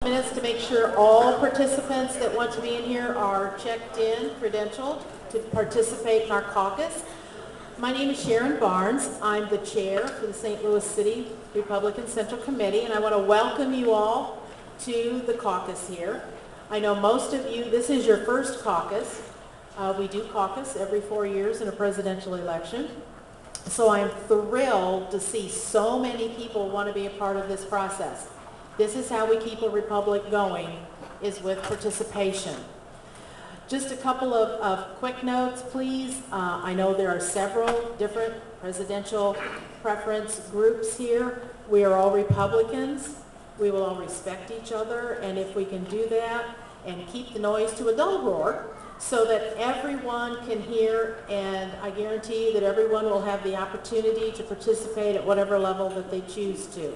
Minutes to make sure all participants that want to be in here are checked in, credentialed to participate in our caucus. My name is Sharon Barnes. I'm the chair for the St. Louis City Republican Central Committee, and I want to welcome you all to the caucus here. I know most of you, this is your first caucus. We do caucus every 4 years in a presidential election. So I'm thrilled to see so many people want to be a part of this process. This is how we keep a republic going, is with participation. Just a couple of quick notes, please. I know there are several different presidential preference groups here. We are all Republicans. We will all respect each other, and if we can do that and keep the noise to a dull roar so that everyone can hear, and I guarantee that everyone will have the opportunity to participate at whatever level that they choose to.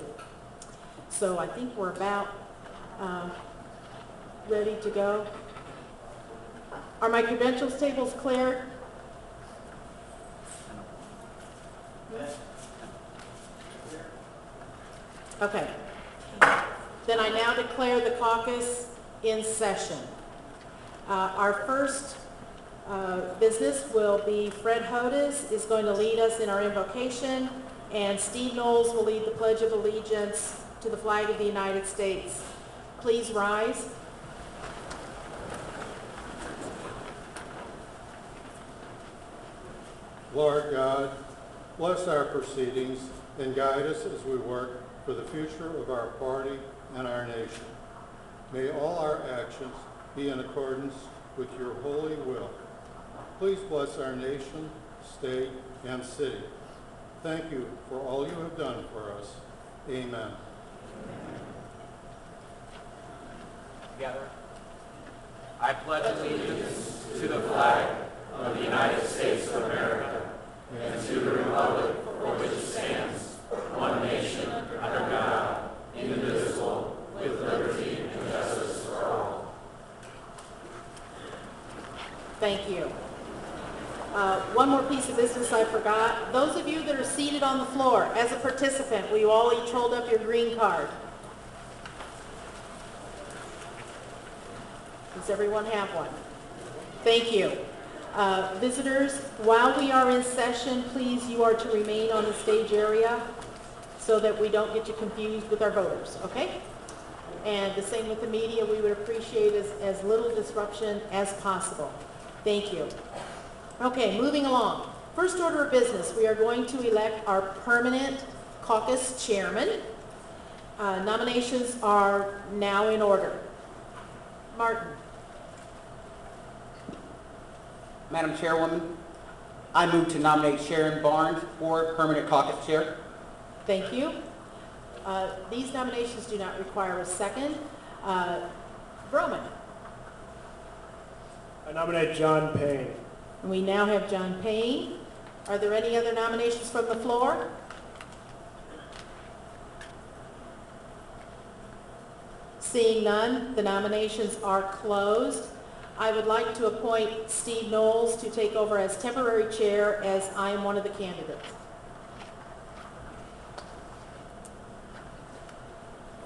So I think we're about ready to go. Are my credentials tables cleared? Okay. Then I now declare the caucus in session. Our first business will be Fred Hodes is going to lead us in our invocation, and Steve Knowles will lead the Pledge of Allegiance to the flag of the United States. Please rise. Lord God, bless our proceedings and guide us as we work for the future of our party and our nation. May all our actions be in accordance with your holy will. Please bless our nation, state, and city. Thank you for all you have done for us. Amen. Together. I pledge allegiance to the flag of the United States of America and to the republic for which it stands, one nation, under God, indivisible, with liberty and justice for all. Thank you. One more piece of business I forgot. Those of you that are seated on the floor, as a participant, will you all each hold up your green card? Does everyone have one? Thank you. Visitors, while we are in session, please, you are to remain on the stage area so that we don't get you confused with our voters, okay? And the same with the media. We would appreciate as little disruption as possible. Thank you. Okay, moving along. First order of business, we are going to elect our permanent caucus chairman. Nominations are now in order. Martin. Madam Chairwoman, I move to nominate Sharon Barnes for permanent caucus chair. Thank you. These nominations do not require a second. Broman. I nominate John Payne. And we now have John Payne. Are there any other nominations from the floor? Seeing none, the nominations are closed. I would like to appoint Steve Knowles to take over as temporary chair, as I am one of the candidates.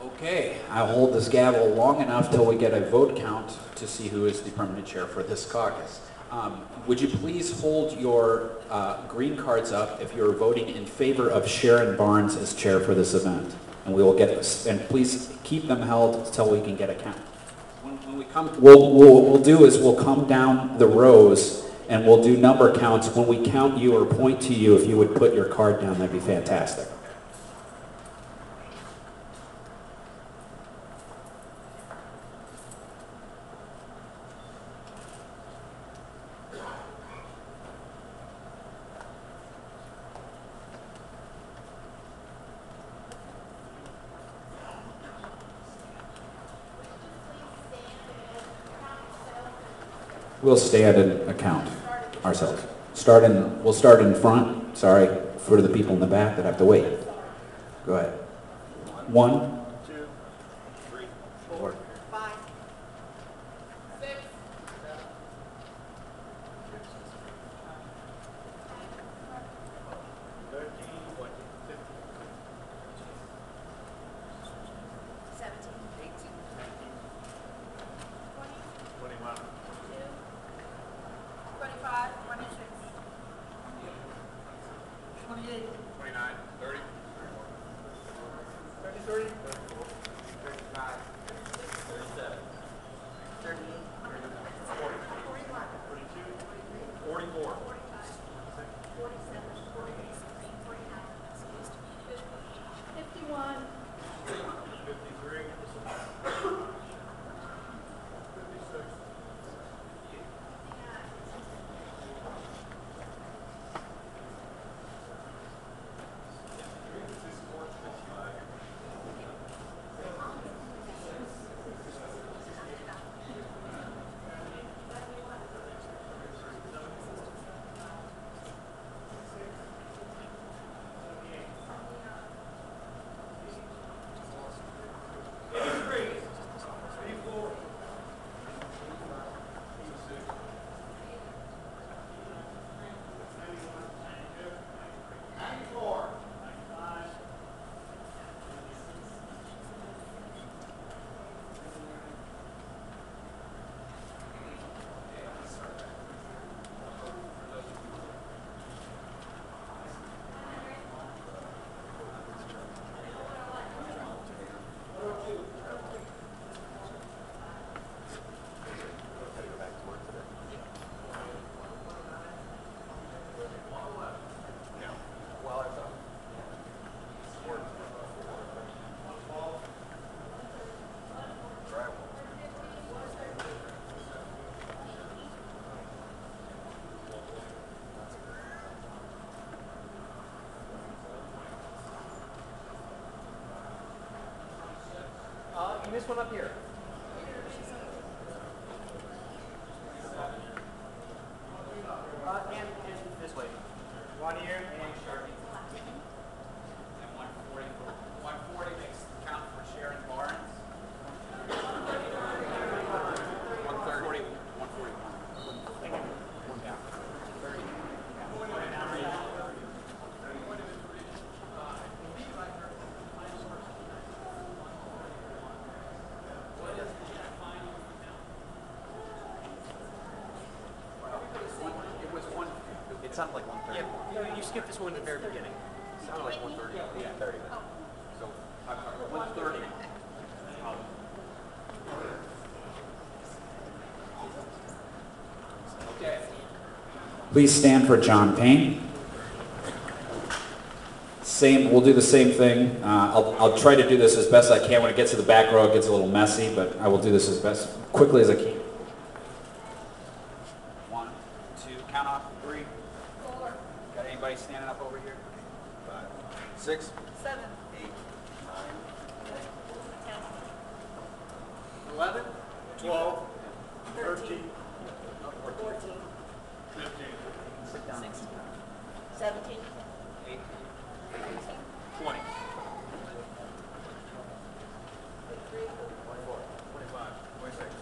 Okay, I'll hold this gavel long enough till we get a vote count to see who is the permanent chair for this caucus. Would you please hold your green cards up if you're voting in favor of Sharon Barnes as chair for this event? And we will get this, and please keep them held until we can get a count. When we come, what we'll do is we'll come down the rows and we'll do number counts. When we count you or point to you, if you would put your card down, that'd be fantastic. We'll stand and account ourselves. We'll start in front. Sorry for the people in the back that have to wait. Go ahead. 1, 2, 3, 4, 5, 6, 13, 14, 15, 17, 18, 19, missed one up here. And this way. One here and Sharpie. And 140. 140 makes the count for Sharon Barnes. 130. 141. One down. 30. It was one. It sounded like 130. Yeah, you skipped this one at the very beginning. It sounded like 130. Yeah, 30. So, I'm sorry, 130. Okay. Please stand for John Payne. We'll do the same thing. I'll try to do this as best I can. When it gets to the back row, it gets a little messy, but I will do this as quickly as I can. 1, 2, count off. 3, 4. Got anybody standing up over here? 5, 6, 7, 8, 9, 11, 12, 13, 13, 14, 15. sit down. 16, 17, 18, 19, 20. 23, 24, 25, 26.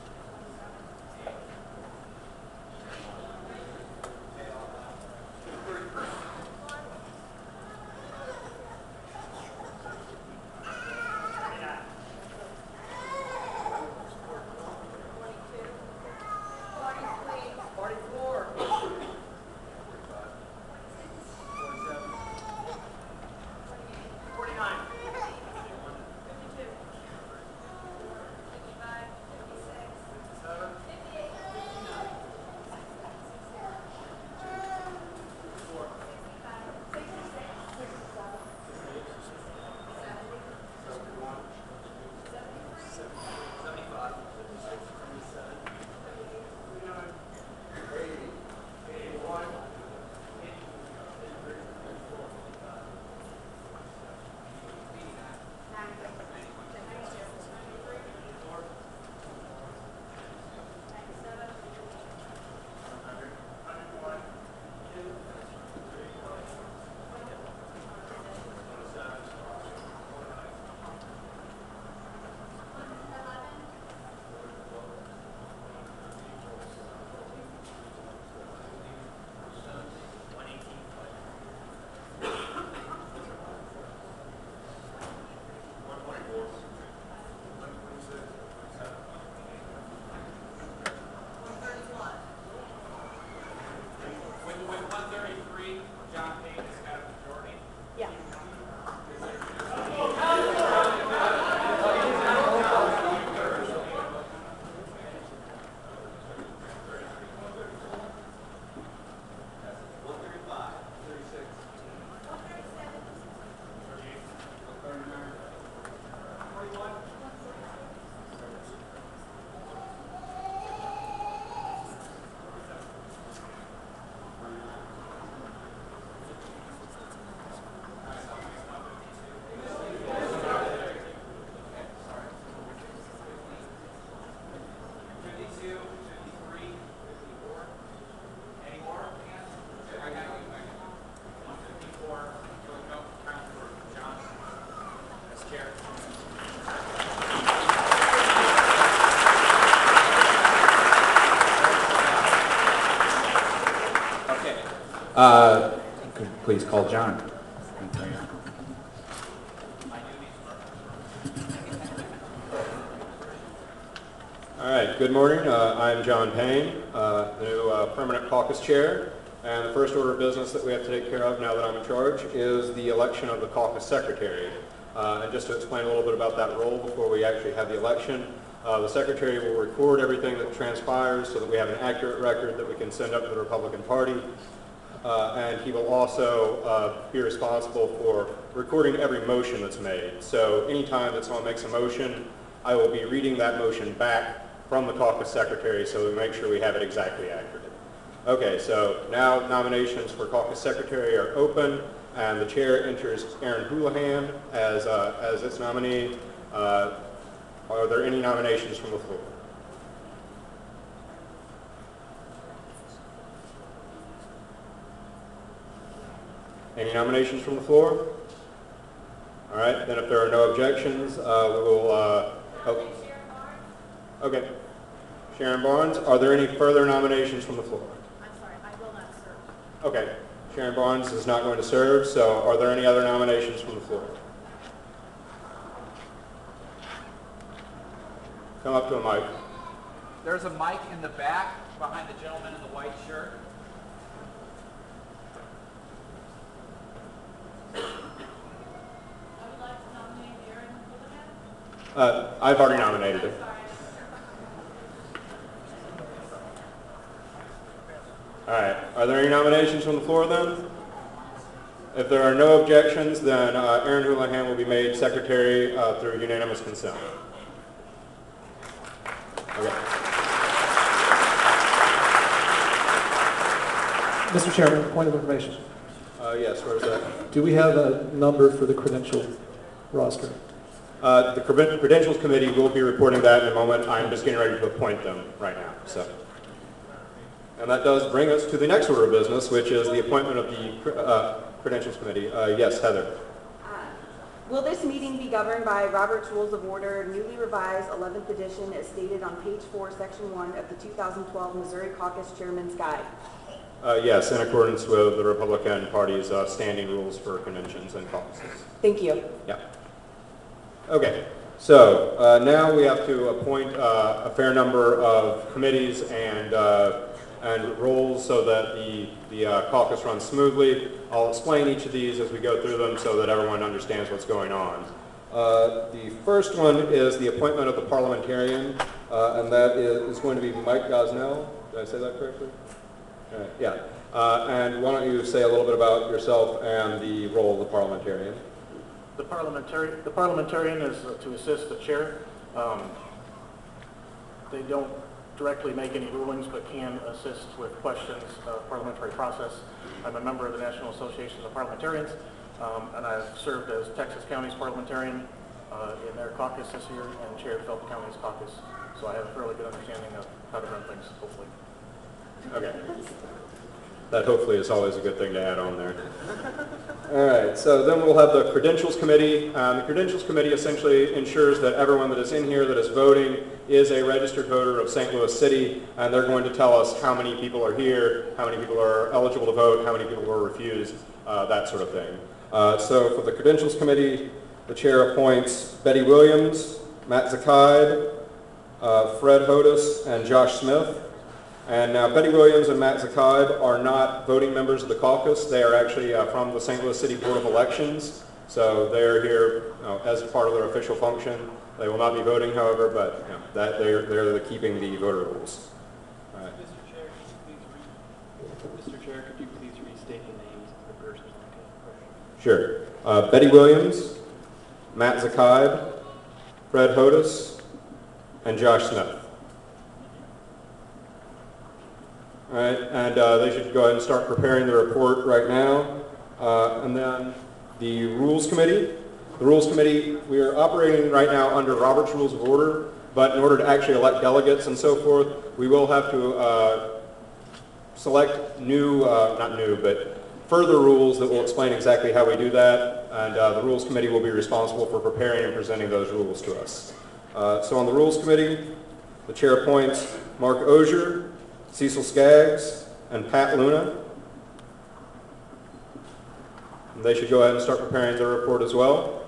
Could you please call John. All right, good morning. I'm John Payne, the new permanent caucus chair. And the first order of business that we have to take care of now that I'm in charge is the election of the caucus secretary. And just to explain a little bit about that role before we actually have the election, the secretary will record everything that transpires so that we have an accurate record that we can send up to the Republican Party. And he will also be responsible for recording every motion that's made. So anytime that someone makes a motion, I will be reading that motion back from the caucus secretary so we make sure we have it exactly accurate. Okay, so now nominations for caucus secretary are open, and the chair enters Aaron Houlihan as its nominee. Are there any nominations from the floor? Any nominations from the floor? All right, then if there are no objections, we will, oh. Okay. Sharon Barnes, are there any further nominations from the floor? I'm sorry, I will not serve. Okay. Sharon Barnes is not going to serve, so are there any other nominations from the floor? Come up to a mic. There's a mic in the back behind the gentleman in the white shirt. I would like to nominate Aaron Houlihan. I've already nominated him. All right. Are there any nominations from the floor then? If there are no objections, then Aaron Houlihan will be made secretary through unanimous consent. Okay. Mr. Chairman, point of information. Yes, where's that? Do we have a number for the credential roster? The Credentials Committee will be reporting that in a moment. I'm just getting ready to appoint them right now. So, and that does bring us to the next order of business, which is the appointment of the Credentials Committee. Yes, Heather. Will this meeting be governed by Robert's Rules of Order, newly revised 11th edition, as stated on page 4, section 1 of the 2012 Missouri Caucus Chairman's Guide? Yes, in accordance with the Republican Party's standing rules for conventions and caucuses. Thank you. Yeah. Okay. So now we have to appoint a fair number of committees and roles so that the caucus runs smoothly. I'll explain each of these as we go through them so that everyone understands what's going on. The first one is the appointment of the parliamentarian, and that is going to be Mike Gosnell. Did I say that correctly? Yeah. And why don't you say a little bit about yourself and the role of the parliamentarian? The parliamentarian is to assist the chair. They don't directly make any rulings, but can assist with questions of parliamentary process. I'm a member of the National Association of Parliamentarians, and I've served as Texas County's parliamentarian in their caucus this year and chaired Phillip County's caucus. So I have a fairly good understanding of how to run things, hopefully. Okay. That hopefully is always a good thing to add on there. All right, so then we'll have the Credentials Committee. The Credentials Committee essentially ensures that everyone that is in here that is voting is a registered voter of St. Louis City, and they're going to tell us how many people are here, how many people are eligible to vote, how many people were refused, that sort of thing. So for the Credentials Committee, the chair appoints Betty Williams, Matt Zakide, Fred Hodis, and Josh Smith. And now Betty Williams and Matt Zakide are not voting members of the caucus. They are actually from the St. Louis City Board of Elections. So they're here as part of their official function. They will not be voting, however, but that they're keeping the voter rules. All right. Mr. Chair, could you please restate the names of the persons on the Sure. Betty Williams, Matt Zakide, Fred Hodis, and Josh Smith. All right, and they should go ahead and start preparing the report right now. And then the Rules Committee. The Rules Committee, we are operating right now under Robert's Rules of Order, but in order to actually elect delegates and so forth, we will have to select but further rules that will explain exactly how we do that, and the Rules Committee will be responsible for preparing and presenting those rules to us. So on the Rules Committee, the chair appoints Mark Ozier, Cecil Skaggs, and Pat Luna. And they should go ahead and start preparing their report as well.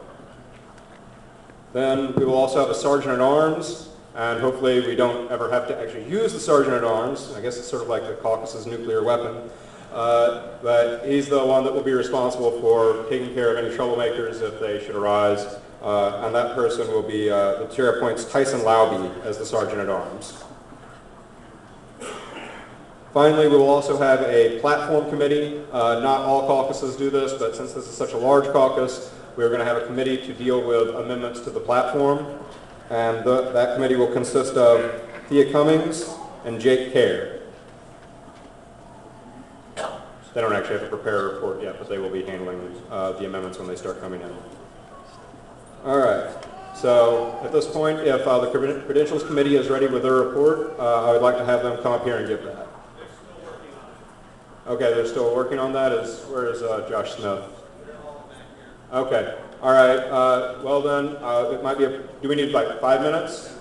Then we will also have a Sergeant-at-Arms, and hopefully we don't ever have to actually use the Sergeant-at-Arms. I guess it's sort of like the caucus's nuclear weapon. But he's the one that will be responsible for taking care of any troublemakers if they should arise. And that person will be, the chair appoints Tyson Lauby as the Sergeant-at-Arms. Finally, we will also have a platform committee. Not all caucuses do this, but since this is such a large caucus, we're going to have a committee to deal with amendments to the platform. And that committee will consist of Thea Cummings and Jake Kerr. They don't actually have to prepare a report yet, but they will be handling the amendments when they start coming in. All right. So at this point, if the Credentials Committee is ready with their report, I would like to have them come up here and give that. Okay, they're still working on that. Where is Josh Smith? Okay. All right. Well then, it might be. Do we need like 5 minutes?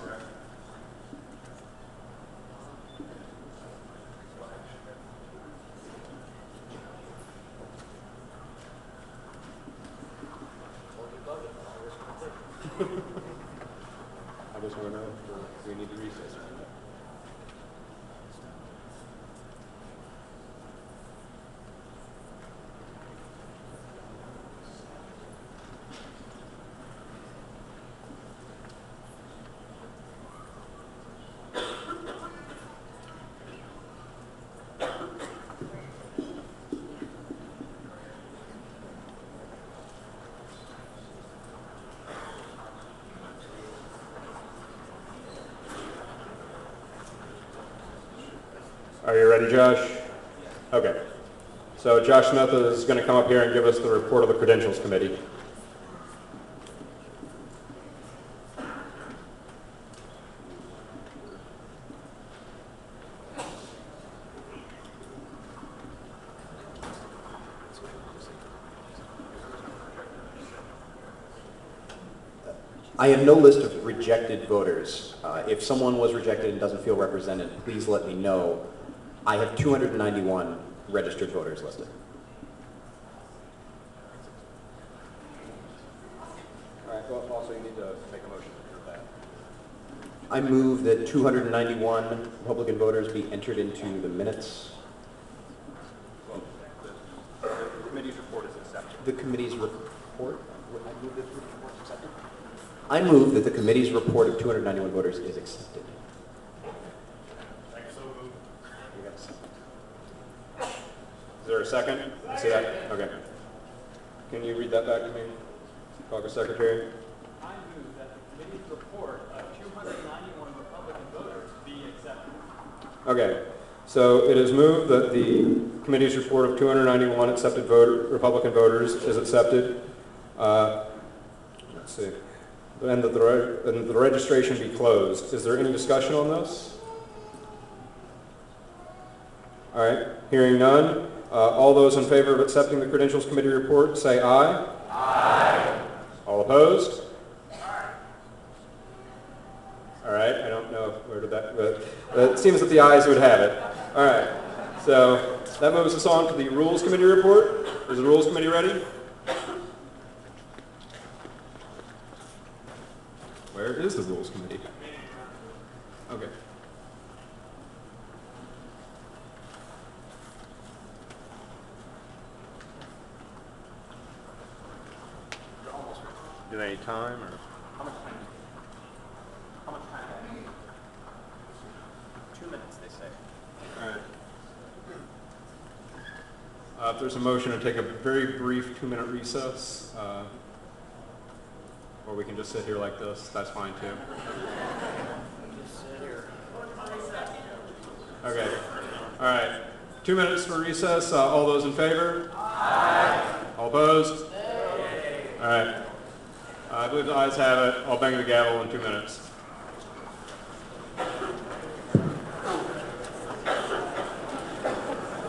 I just want to know if we need to recess. Are you ready, Josh? Okay. So Josh Smith is going to come up here and give us the report of the Credentials Committee. I have no list of rejected voters. If someone was rejected and doesn't feel represented, please let me know. I have 291 registered voters listed. All right. Well, also you need to make a motion for that. I move that 291 Republican voters be entered into the minutes. Well, the committee's report is accepted. The committee's report? I move that the report is accepted. I move that the committee's report of 291 voters is accepted. Is there a second? See that? Okay. Can you read that back to me, Caucus Secretary? I move that the committee's report of 291 Republican voters be accepted. Okay. So it is moved that the committee's report of 291 accepted Republican voters is accepted. Let's see. And that the registration be closed. Is there any discussion on this? All right. Hearing none. All those in favor of accepting the Credentials Committee report, say aye. Aye. All opposed? All right. I don't know where did that, but it seems that the ayes would have it. All right. So that moves us on to the Rules Committee report. Is the Rules Committee ready? Where is the Rules Committee? Okay. Do they need time or? How much time? How much time? 2 minutes, they say. All right. If there's a motion to take a very brief 2-minute recess, or we can just sit here like this, that's fine too. Okay. All right. 2 minutes for recess. All those in favor? Aye. All opposed? All right. I believe the ayes have it. I'll bang the gavel in 2 minutes.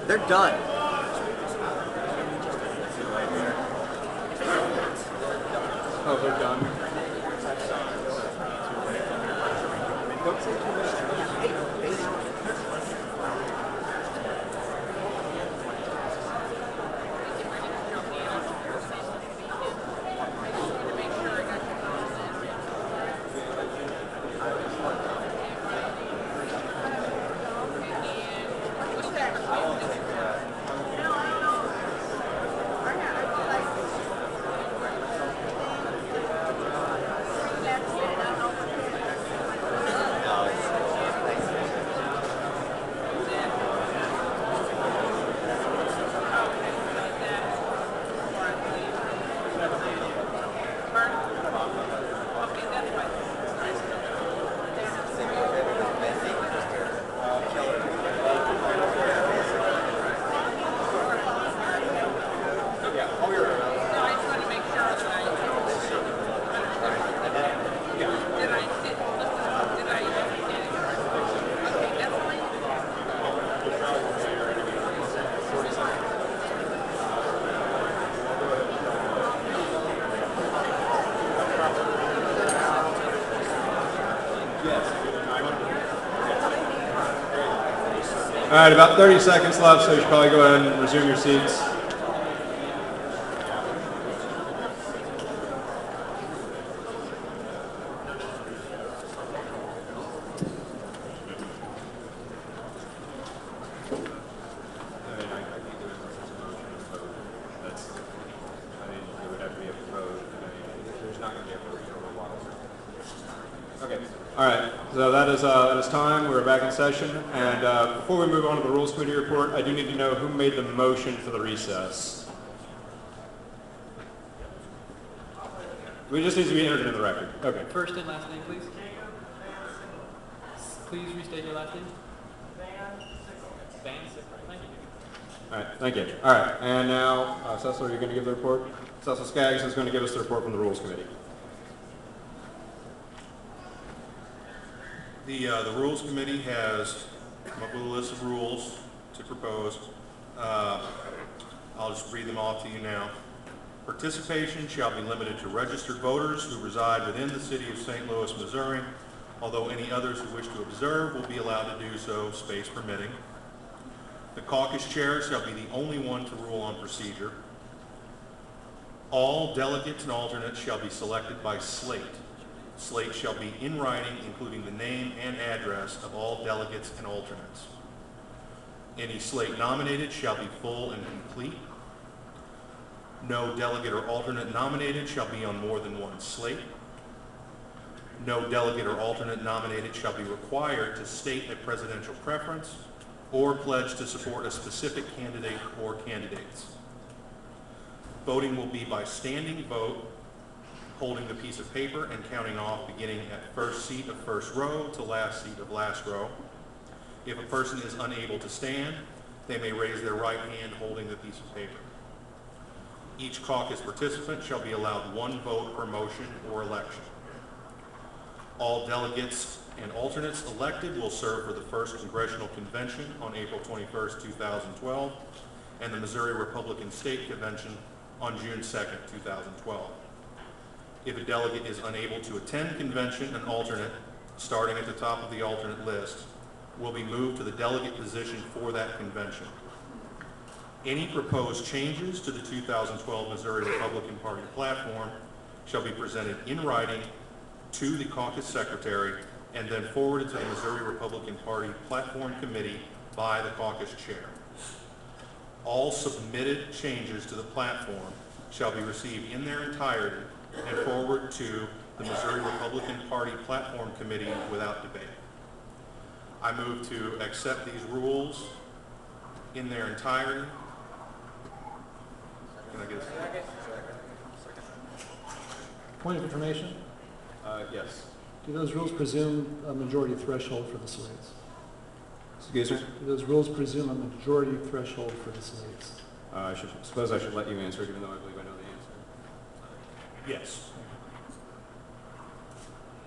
They're done. Oh, they're done. All right, about 30 seconds left, so you should probably go ahead and resume your seats. Okay. All right. So that is time. We're back in session. And before we move on to the Rules Committee report, I do need to know who made the motion for the recess. We just need to be entered into the record. Okay. First and last name, please. Please restate your last name. Van Sickler. Thank you. All right. Thank you. All right. And now, Cecil, are you going to give the report? Cecil Skaggs is going to give us the report from the Rules Committee. The Rules Committee has come up with a list of rules to propose. I'll just read them off to you now. Participation shall be limited to registered voters who reside within the city of St. Louis, Missouri, although any others who wish to observe will be allowed to do so, space permitting. The caucus chair shall be the only one to rule on procedure. All delegates and alternates shall be selected by slate. Slate shall be in writing, including the name and address of all delegates and alternates. Any slate nominated shall be full and complete. No delegate or alternate nominated shall be on more than one slate. No delegate or alternate nominated shall be required to state a presidential preference or pledge to support a specific candidate or candidates. Voting will be by standing vote, holding the piece of paper and counting off beginning at first seat of first row to last seat of last row. If a person is unable to stand, they may raise their right hand holding the piece of paper. Each caucus participant shall be allowed one vote per motion or election. All delegates and alternates elected will serve for the first Congressional Convention on April 21st, 2012, and the Missouri Republican State Convention on June 2nd, 2012. If a delegate is unable to attend convention, an alternate, starting at the top of the alternate list, will be moved to the delegate position for that convention. Any proposed changes to the 2012 Missouri Republican Party platform shall be presented in writing to the caucus secretary and then forwarded to the Missouri Republican Party Platform Committee by the caucus chair. All submitted changes to the platform shall be received in their entirety and forward to the Missouri Republican Party Platform Committee without debate. I move to accept these rules in their entirety. Can I get a second? Point of information, Yes. do those rules presume a majority threshold for the slates? Excuse me? Do those rules presume a majority threshold for the slates? I suppose I should let you answer, even though I believe I know the answer. Yes.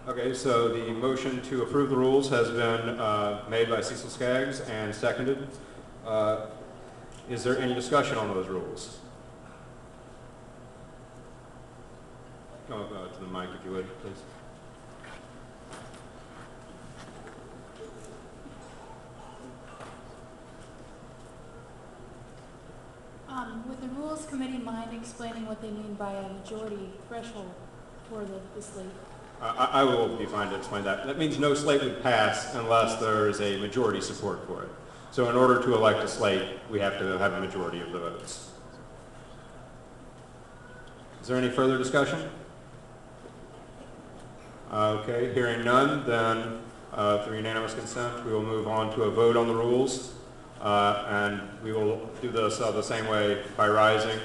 Okay, so the motion to approve the rules has been made by Cecil Skaggs and seconded. Is there any discussion on those rules? Go to the mic if you would, please. Would the Rules Committee mind explaining what they mean by a majority threshold for the slate? I will be fine to explain that. That means no slate would pass unless there is a majority support for it. So in order to elect a slate, we have to have a majority of the votes. Is there any further discussion? Okay, hearing none, then through unanimous consent, we will move on to a vote on the rules. And we will do this the same way by rising.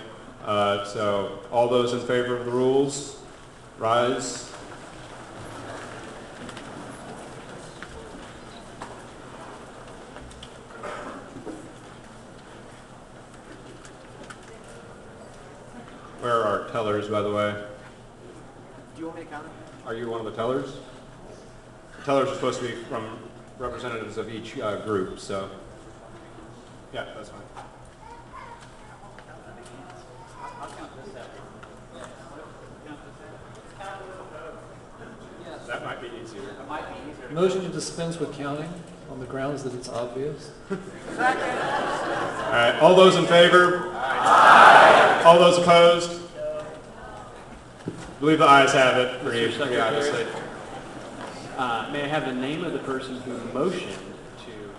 So all those in favor of the rules, rise. Where are our tellers, by the way? Do you want me to count it? Are you one of the tellers? The tellers are supposed to be from representatives of each group, so. Yeah, that's fine. That might be easier. Motion to dispense with counting. on the grounds that it's obvious. All right, all those in favor? Aye. All those opposed? I believe the ayes have it, pretty obviously. May I have the name of the person who motioned to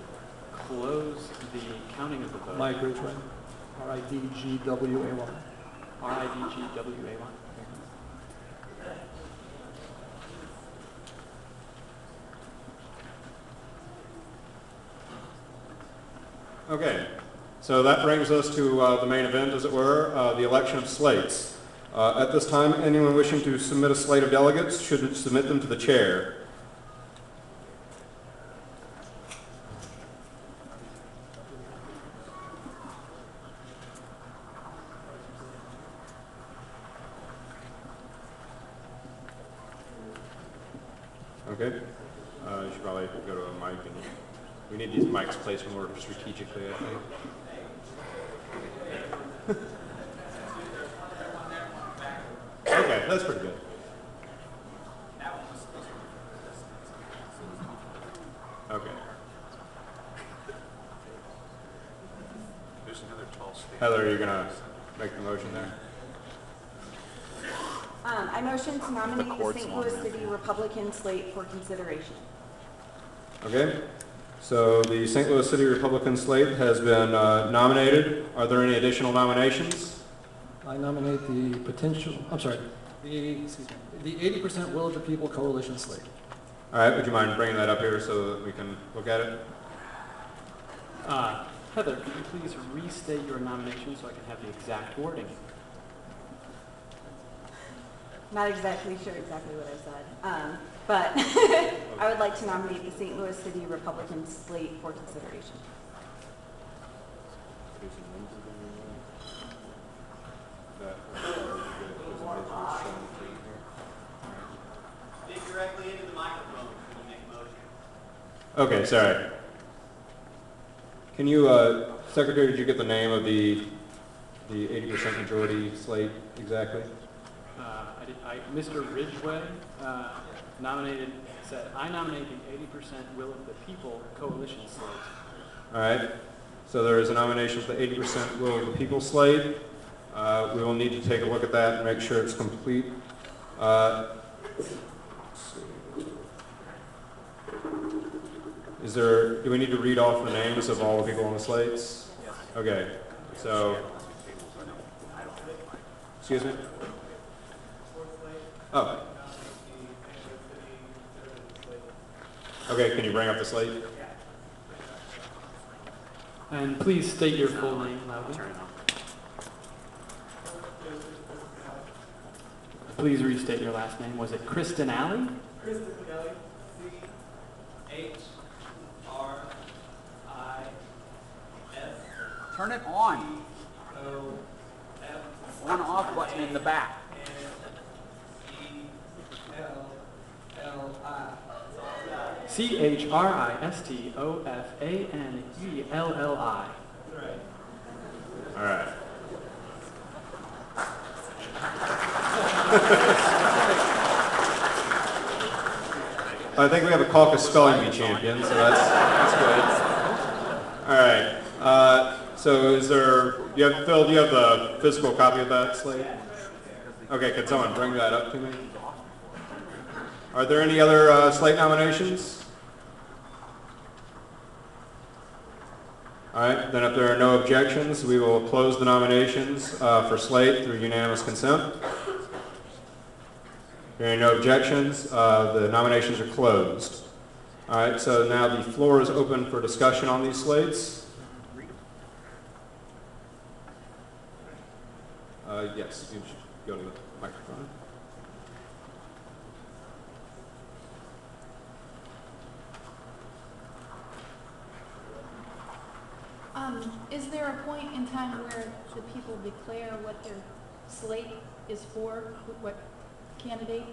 close the counting of the vote? Mike Ridgway, R-I-D-G-W-A-Y. R-I-D-G-W-A-Y. Okay, so that brings us to the main event, as it were, the election of slates. At this time, anyone wishing to submit a slate of delegates should submit them to the chair. Okay, you should probably go to a mic, and we need these mics placed more strategically, I think. Okay, that's pretty good. Okay. Heather, you're gonna make the motion there? I motion to nominate the St. Louis City Republican slate for consideration. Okay, so the St. Louis City Republican slate has been nominated. Are there any additional nominations? I nominate the the 80% Will of the People Coalition slate. All right, would you mind bringing that up here so that we can look at it? Heather, could you please restate your nomination so I can have the exact wording? Not exactly sure exactly what I said, but I would like to nominate the St. Louis City Republican slate for consideration. Speak directly into the microphone when you make a motion. Okay, sorry. Can you, Secretary, did you get the name of the 80% majority slate exactly? Mr. Ridgway said, I nominate the 80% Will of the People Coalition slate. All right. So there is a nomination for the 80% Will of the People slate. We will need to take a look at that and make sure it's complete. Let's see. Do we need to read off the names of all the people on the slates? Yes. Okay. So, excuse me? Oh. Okay, can you bring up the slate? And please state your full name loudly. Please restate your last name. Was it Kristen Alley? Kristen Alley, C-H-R-I-S. Turn it on. O-F. On-off button in the back. E-L-L-I. C-H-R-I-S-T-O-F-A-N-E-L-L-I. All right. I think we have a caucus spelling bee champion, so that's good. All right. So Phil, do you have the physical copy of that slate? Okay, could someone bring that up to me? Are there any other slate nominations? All right, then if there are no objections, we will close the nominations for slate through unanimous consent. Hearing no objections, the nominations are closed. All right, so now the floor is open for discussion on these slates. Yes, you should go to the microphone. Is there a point in time where the people declare what their slate is for, what candidate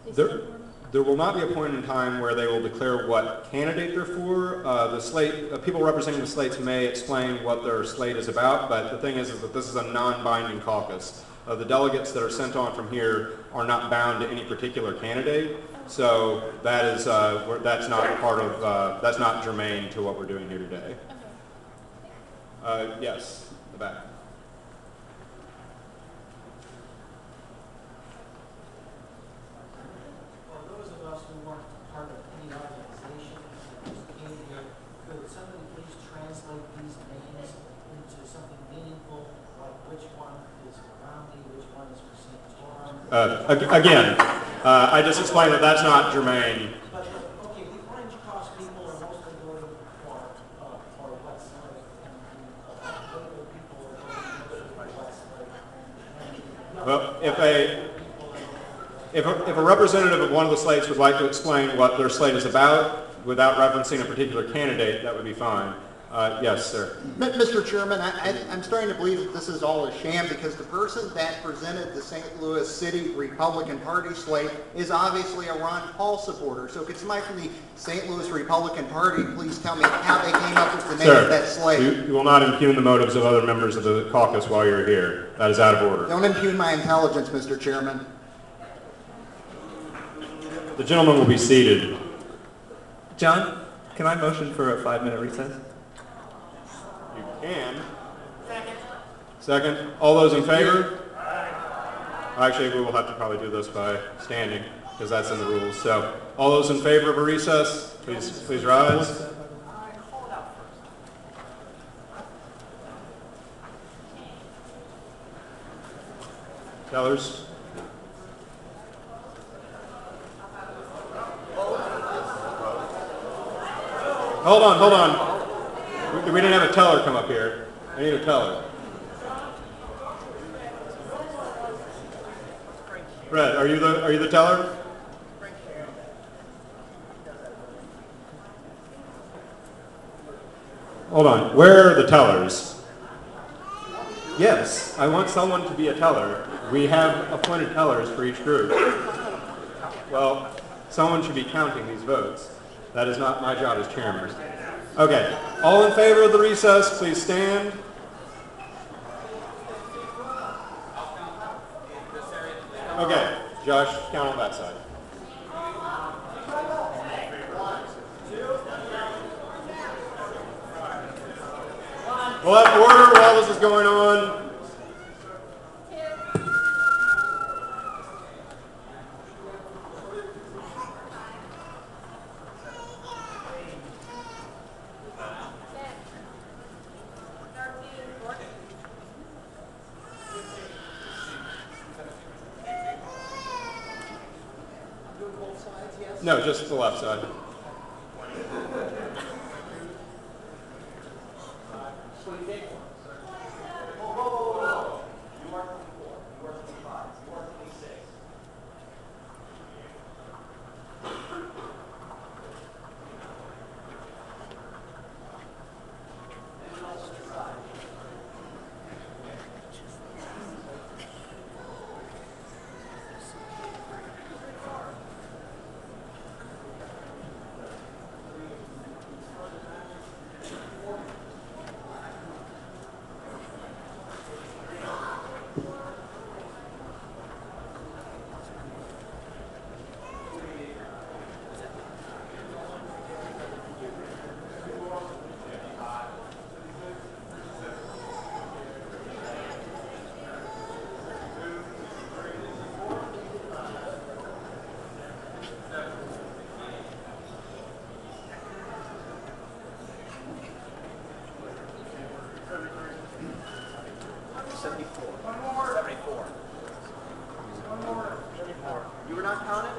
they stand for? There will not be a point in time where they will declare what candidate they're for. The slate, people representing the slates may explain what their slate is about, but the thing is that this is a non-binding caucus. The delegates that are sent on from here are not bound to any particular candidate. So that is, that's not part of, that's not germane to what we're doing here today. Yes, the back. For those of us who weren't part of any organization that just came here, could somebody please translate these names into something meaningful, like which one is Romney, which one is for Santorum? Again, I just explained that that's not germane. But okay, the Orange Cross people are mostly voting for Westlake, and Lakewood people are voting for Westlake. Well, if a representative of one of the slates would like to explain what their slate is about without referencing a particular candidate, that would be fine. Yes, sir. Mr. Chairman, I'm starting to believe that this is all a sham because the person that presented the St. Louis City Republican Party slate is obviously a Ron Paul supporter. So could somebody from the St. Louis Republican Party please tell me how they came up with the name of that slate? You will not impugn the motives of other members of the caucus while you're here. That is out of order. Don't impugn my intelligence, Mr. Chairman. The gentleman will be seated. John, can I motion for a 5-minute recess? You can. Second. All those in favor? Actually, we will have to probably do this by standing because that's in the rules. So, all those in favor of a recess, please rise. Tellers. Hold on. We didn't have a teller come up here. I need a teller. Fred, are you the teller? Hold on. Where are the tellers? Yes, I want someone to be a teller. We have appointed tellers for each group. Well, someone should be counting these votes. That is not my job as chairman. Okay, all in favor of the recess, please stand. Okay, Josh, count on that side. We'll have order while this is going on. No, just the left side. You were not counted?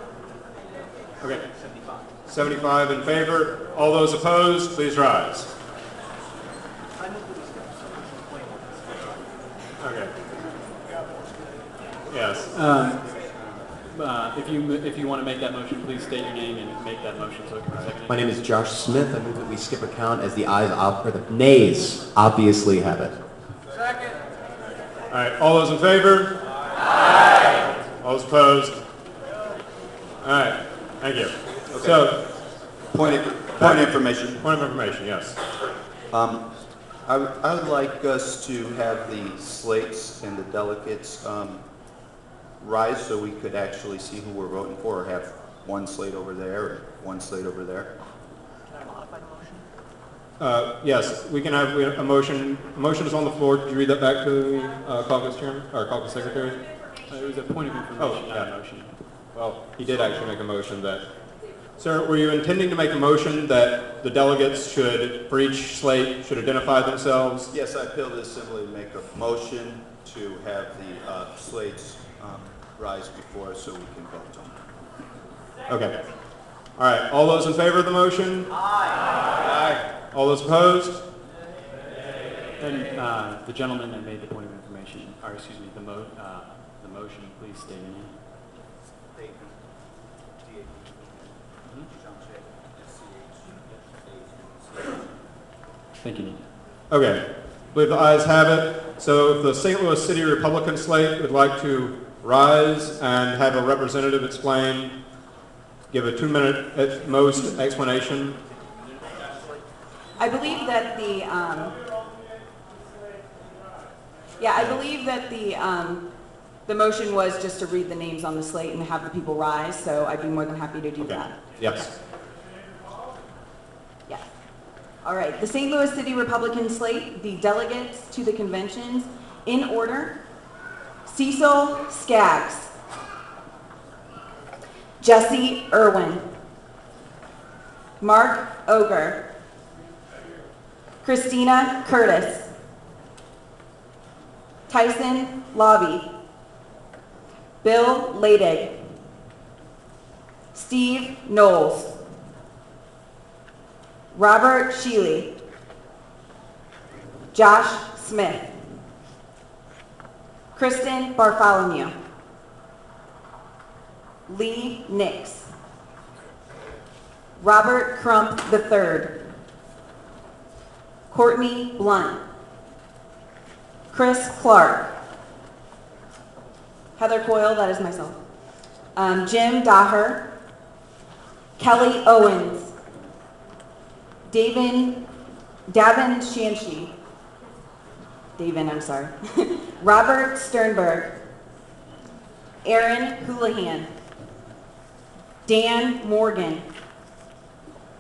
Okay. 75 in favor. All those opposed, please rise. Okay. Yes. If you want to make that motion, please state your name and make that motion so it can be seconded. My name is Josh Smith. I move that we skip a count as the nays obviously have it. Second. All right. All those in favor? Aye. All those opposed? All right. Thank you. Okay. So, Point of information. Point of information, yes. I would like us to have the slates and the delegates rise so we could actually see who we're voting for, or have one slate over there, or one slate over there? Yes, we can have a motion. A motion is on the floor. Could you read that back to the caucus chairman or caucus secretary? It was a point of information, not a motion. Well, he did actually make a motion that. Sir, were you intending to make a motion that the delegates should, for each slate, should identify themselves? Yes, I feel this simply make a motion to have the slates rise before us so we can vote on them. Okay. All right. All those in favor of the motion? Aye. All those opposed? And the gentleman that made the point of information, or excuse me, the motion, please state your name. Thank you. Okay. I believe the ayes have it. So if the St. Louis City Republican slate would like to rise and have a representative explain, give a 2-minute at most explanation. I believe that the motion was just to read the names on the slate and have the people rise, so I'd be more than happy to do that. Yes. Yes. All right, the St. Louis City Republican slate, the delegates to the conventions, in order: Cecil Skaggs, Jesse Irwin, Mark Oger, Christina Curtis, Tyson Lobby, Bill Ladig, Steve Knowles, Robert Shealy, Josh Smith, Kristen Bartholomew, Lee Nix, Robert Crump III, Courtney Blunt, Chris Clark, Heather Coyle, that is myself, Jim Daher, Kelly Owens, Davin Shanshi, Robert Sternberg, Aaron Houlihan, Dan Morgan,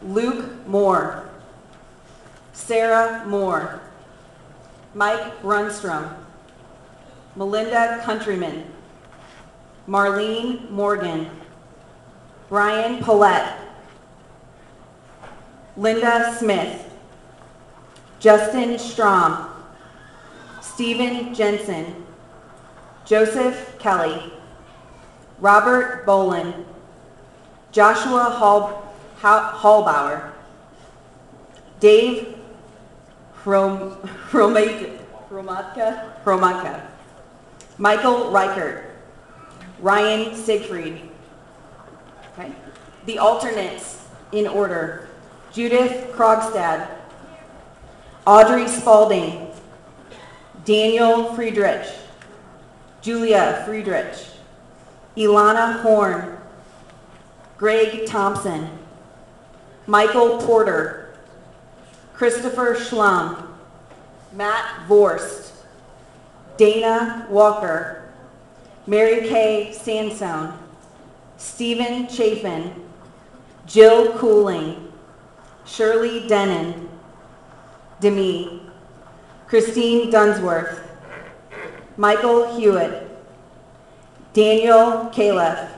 Luke Moore, Sarah Moore, Mike Runstrom, Melinda Countryman, Marlene Morgan, Brian Paulette, Linda Smith, Justin Strom, Stephen Jensen, Joseph Kelly, Robert Bolin, Joshua Hallbauer, Dave Hromadka, Michael Reichert, Ryan Siegfried. Okay. The alternates in order: Judith Krogstad, Audrey Spalding, Daniel Friedrich, Julia Friedrich, Ilana Horn, Greg Thompson, Michael Porter, Christopher Schlum, Matt Vorst, Dana Walker, Mary Kay Sansone, Stephen Chafin, Jill Cooling, Shirley Denon, Demi, Christine Dunsworth, Michael Hewitt, Daniel Califf,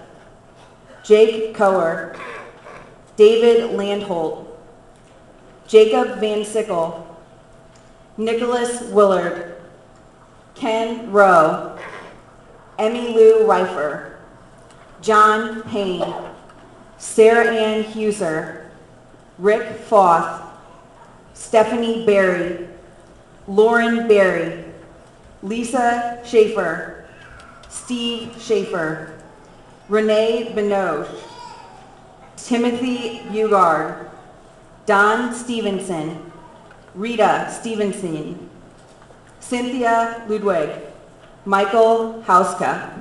Jake Coer, David Landholt, Jacob Van Sickle, Nicholas Willard, Ken Rowe, Emmy Lou Reifer, John Payne, Sarah Ann Huser, Rick Foth, Stephanie Berry, Lauren Berry, Lisa Schaefer, Steve Schaefer, Renee Benoche, Timothy Bugard, Don Stevenson, Rita Stevenson, Cynthia Ludwig, Michael Hauska.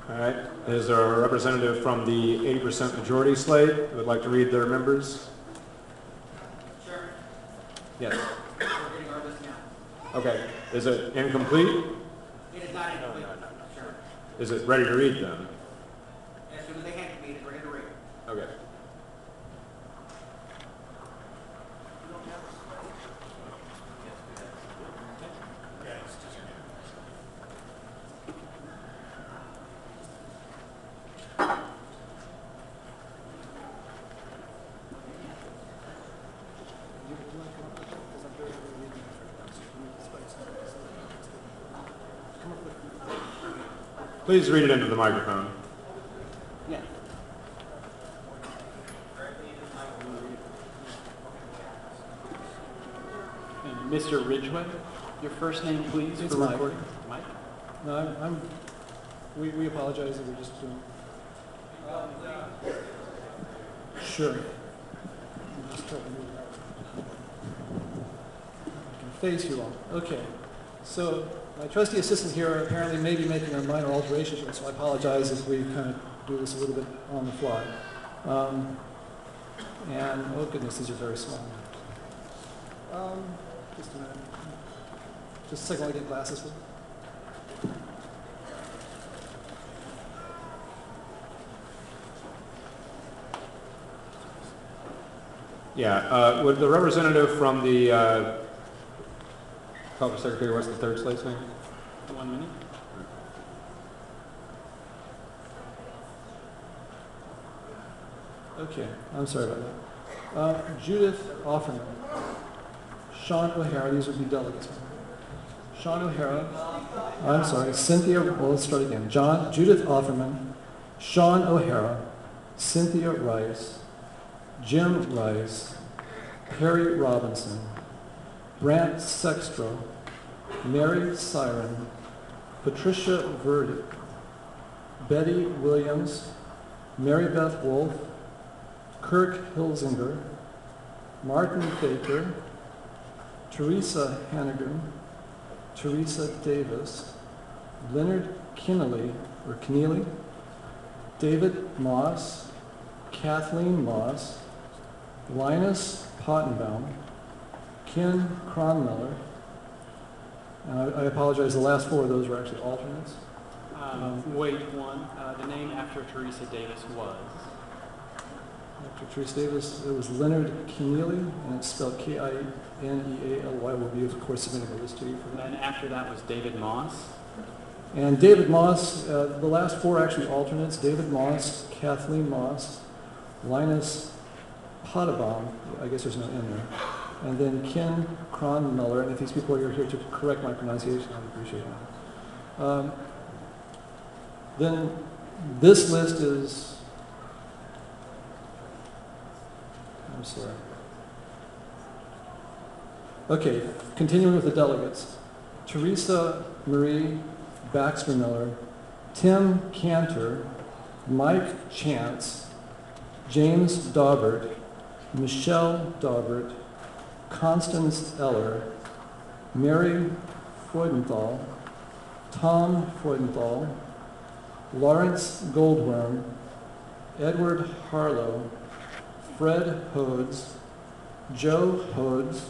All right. Is there a representative from the 80% majority slate who would like to read their members? Sure. Yes. We're getting our list now. Okay. Is it incomplete? It is not incomplete. Is it ready to read then? Okay. Please read it into the microphone. Yeah. And Mr. Ridgway, your first name, please, It's for Mike. recording. Mike? No, we apologize that we're just doing. Sure. Just try to move it out. I can face you all. Okay. So my trustee assistant here apparently may be making a minor alteration to it, so I apologize if we kind of do this a little bit on the fly. And, oh goodness, these are very small. Just a minute. Just a second while I get glasses. Yeah, would the representative from the Caucus Secretary, what's the third slate's name? 1 minute. Okay, I'm sorry about that. Judith Offerman, Sean O'Hara, these would be delegates. Sean O'Hara, I'm sorry, Cynthia, well, let's start again. Judith Offerman, Sean O'Hara, Cynthia Rice, Jim Rice, Perry Robinson, Brant Sextro, Mary Siren, Patricia Verdick, Betty Williams, Mary Beth Wolf, Kirk Hilsinger, Martin Baker, Teresa Hannigan, Teresa Davis, Leonard Keneally, David Moss, Kathleen Moss, Linus Pottenbaum, Ken Cronmiller, and I apologize, the last four of those were actually alternates. Wait, one. The name after Teresa Davis was? After Teresa Davis, it was Leonard Keneally, and it's spelled K-I-N-E-A-L-Y. We'll be, of course, submitting a list to you for that. And after that was David Moss? And David Moss, the last four are actually alternates. David Moss, Kathleen Moss, Linus Pottenbaum, I guess there's no N there, and then Ken Cronmiller, and if these people are here to correct my pronunciation, I'd appreciate that. Then this list is, I'm sorry. Okay, continuing with the delegates. Teresa Marie Baxter Miller, Tim Cantor, Mike Chance, James Daubert, Michelle Daubert, Constance Eller, Mary Freudenthal, Tom Freudenthal, Lawrence Goldworm, Edward Harlow, Fred Hodes, Joe Hodes,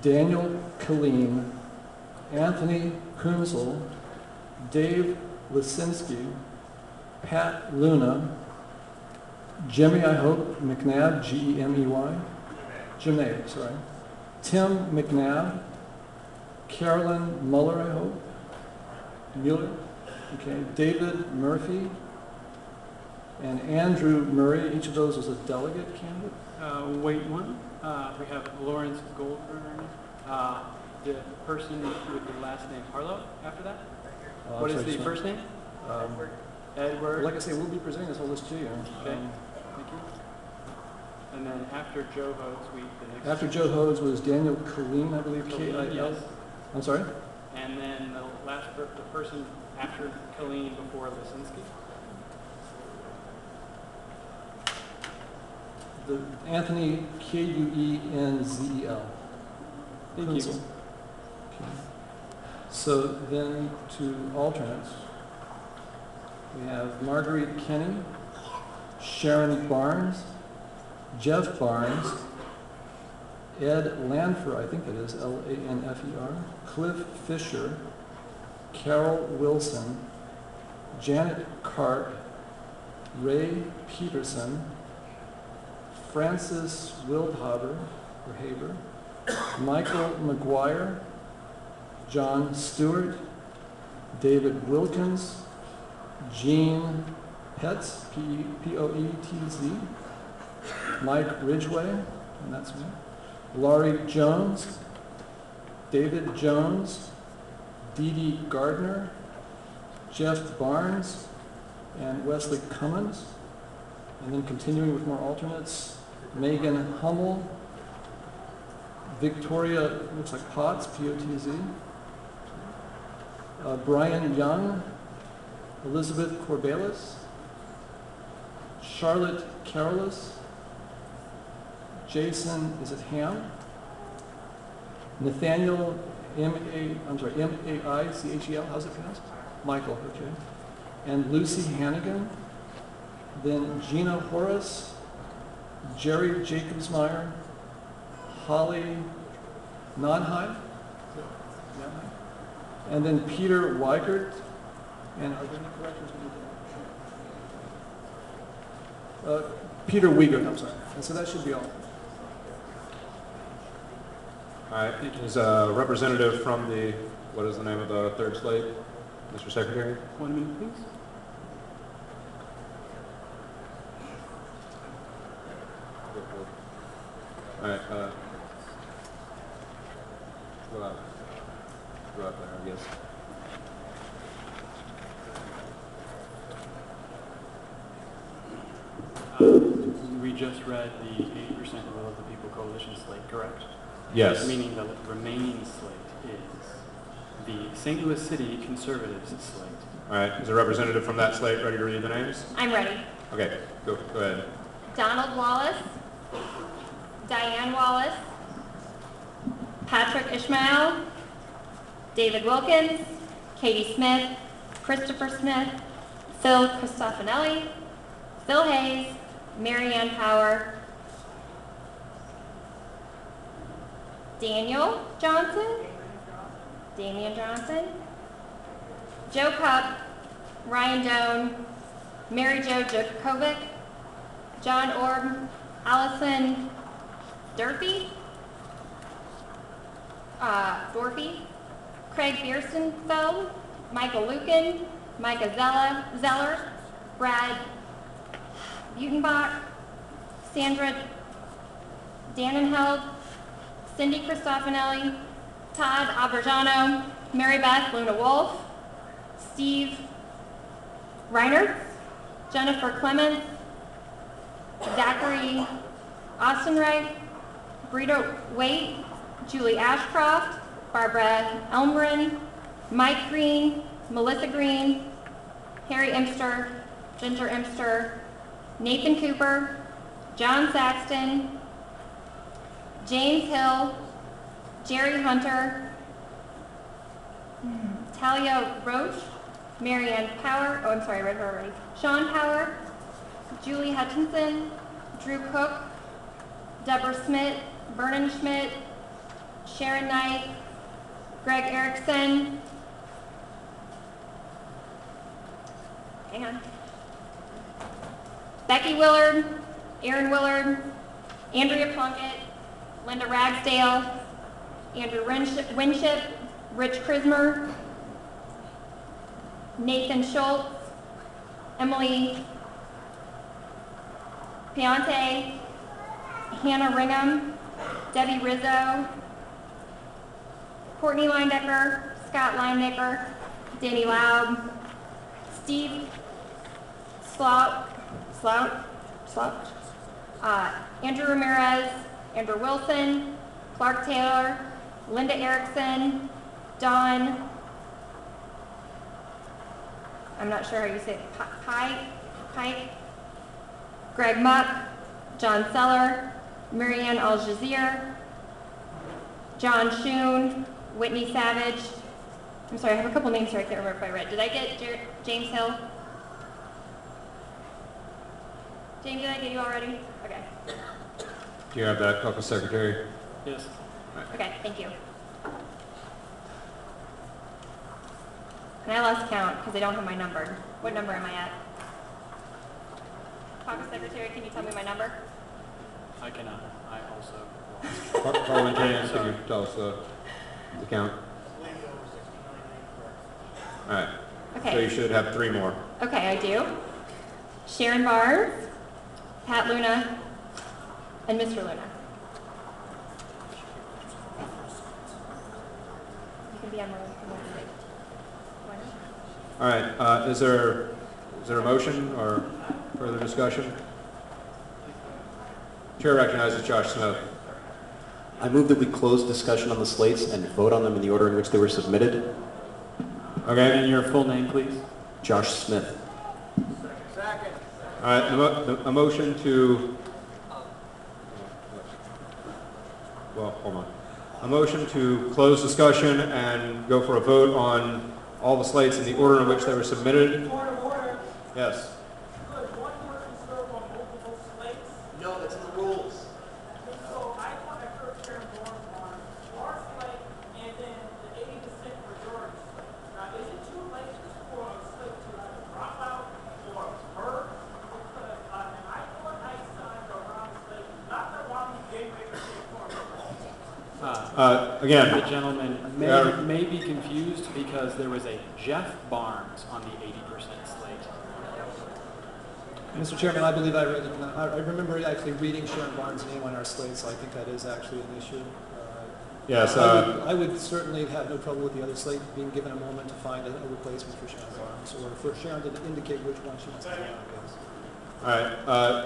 Daniel Killeen, Anthony Kunzel, Dave Lisinski, Pat Luna, Jimmy, I hope, McNabb, G-E-M-E-Y, Janae, sorry, Tim McNabb, Carolyn Muller, I hope, Mueller, okay, David Murphy, and Andrew Murray. Each of those was a delegate candidate. Wait, one. We have Lawrence Goldberg, the person with the last name Harlow after that. What is the first name? Edward. Like I say, we'll be presenting this whole list to you. Okay, thank you. And then after Joe Hodes, the next. After Joe Hodes was Daniel Killeen, I believe, K-I-L. Yes. I'm sorry? And then the person after Killeen before Lisinski. The Anthony, K-U-E-N-Z-E-L. Thank you. Okay. So then to alternates, we have Marguerite Kenny, Sharon Barnes, Jeff Barnes, Ed Lanfer, I think it is, L-A-N-F-E-R, Cliff Fisher, Carol Wilson, Janet Karp, Ray Peterson, Francis Wildhaber, or Haber, Michael McGuire, John Stewart, David Wilkins, Jean Petz, P-O-E-T-Z, Mike Ridgway, and that's me, Laurie Jones, David Jones, Dee Dee Gardner, Jeff Barnes, and Wesley Cummins. And then continuing with more alternates, Megan Hummel, Victoria, looks like Potts, P-O-T-Z, Brian Young, Elizabeth Corbelis, Charlotte Carolus, Jason, is it Ham? Nathaniel, M-A-I-C-H-E-L, how's it pronounced? Michael, okay. And Lucy Hannigan, then Gina Horace, Jerry Jacobsmeyer, Holly Nonheim, and then Peter Weigert, and are there any corrections we need to Peter Weigert, I'm sorry. And so that should be all. All right, is a representative from the, what is the name of the third slate, Mr. Secretary? 1 minute, please. All right, go out there, I guess. We just read the 80% Will of the People Coalition slate, correct? Yes. Meaning the remaining slate is the St. Louis City Conservatives slate. All right, is a representative from that slate ready to read the names? I'm ready. Okay, go ahead. Donald Wallace, Diane Wallace, Patrick Ishmael, David Wilkins, Katie Smith, Christopher Smith, Phil Cristofanelli, Phil Hayes, Marianne Power, Damian Johnson, Joe Cupp, Ryan Doan, Mary Jo Djokovic, John Orb, Allison Dorfy, Craig Bierstenfeld, Michael Lucan, Micah Zeller, Brad Butenbach, Sandra Dannenheld, Cindy Cristofanelli, Todd Aberjano, Mary Beth Luna Wolf, Steve Reiner, Jennifer Clements, Zachary Austenreich, Brito Waite, Julie Ashcroft, Barbara Elmgren, Mike Green, Melissa Green, Harry Imster, Ginger Imster, Nathan Cooper, John Saxton, James Hill, Jerry Hunter, Talia Roach, Marianne Power, oh, I'm sorry, I read her already, Sean Power, Julie Hutchinson, Drew Cook, Deborah Smith, Vernon Schmidt, Sharon Knight, Greg Erickson, hang on, Becky Willard, Aaron Willard, Andrea Plunkett, Linda Ragsdale, Andrew Winship, Rich Krismer, Nathan Schultz, Emily Piante, Hannah Ringham, Debbie Rizzo, Courtney Linedecker, Scott Linedecker, Danny Laub, Steve Slout, Andrew Ramirez, Andrew Wilson, Clark Taylor, Linda Erickson, Dawn, I'm not sure how you say it, Pike, Greg Muck, John Seller, Marianne Al-Jazeer, John Schoon, Whitney Savage. I'm sorry, I have a couple names here I can't remember if I read. Did I get James Hill? James, did I get you already? Okay. Do you have that, Caucus Secretary? Yes. Right. Okay, thank you. And I lost count because I don't have my number. What number am I at? Caucus Secretary, can you tell me my number? I cannot. I also lost. Parliamentarians, can you tell us the count? All right. Okay. So you should have 3 more. Okay, I do. Sharon Barnes, Pat Luna, and Mr. Luna. You can be on one. All right. Is there a motion or further discussion? Chair recognizes Josh Smith. I move that we close discussion on the slates and vote on them in the order in which they were submitted. Okay. And your full name, please. Josh Smith. Second. All right. A motion to. Well, hold on. A motion to close discussion and go for a vote on all the slates in the order in which they were submitted. Point of order. Yes. Could one person serve on multiple slates? No, that's in the rules. So I thought I heard Chairman Barnes on our slate and then the 80% majority slate. Now, is it too late for a slate to either drop out or merge? Because I thought I signed around the slate, not the one gateway to the corner. Again. The gentleman may be confused because there was a Jeff Barnes on the 80% slate. Mr. Chairman, I believe I read it. I remember actually reading Sharon Barnes' name on our slate, so I think that is actually an issue. Yes. I would certainly have no trouble with the other slate being given a moment to find a replacement for Sharon Barnes, or for Sharon to indicate which one she wants to be on, I guess. All right.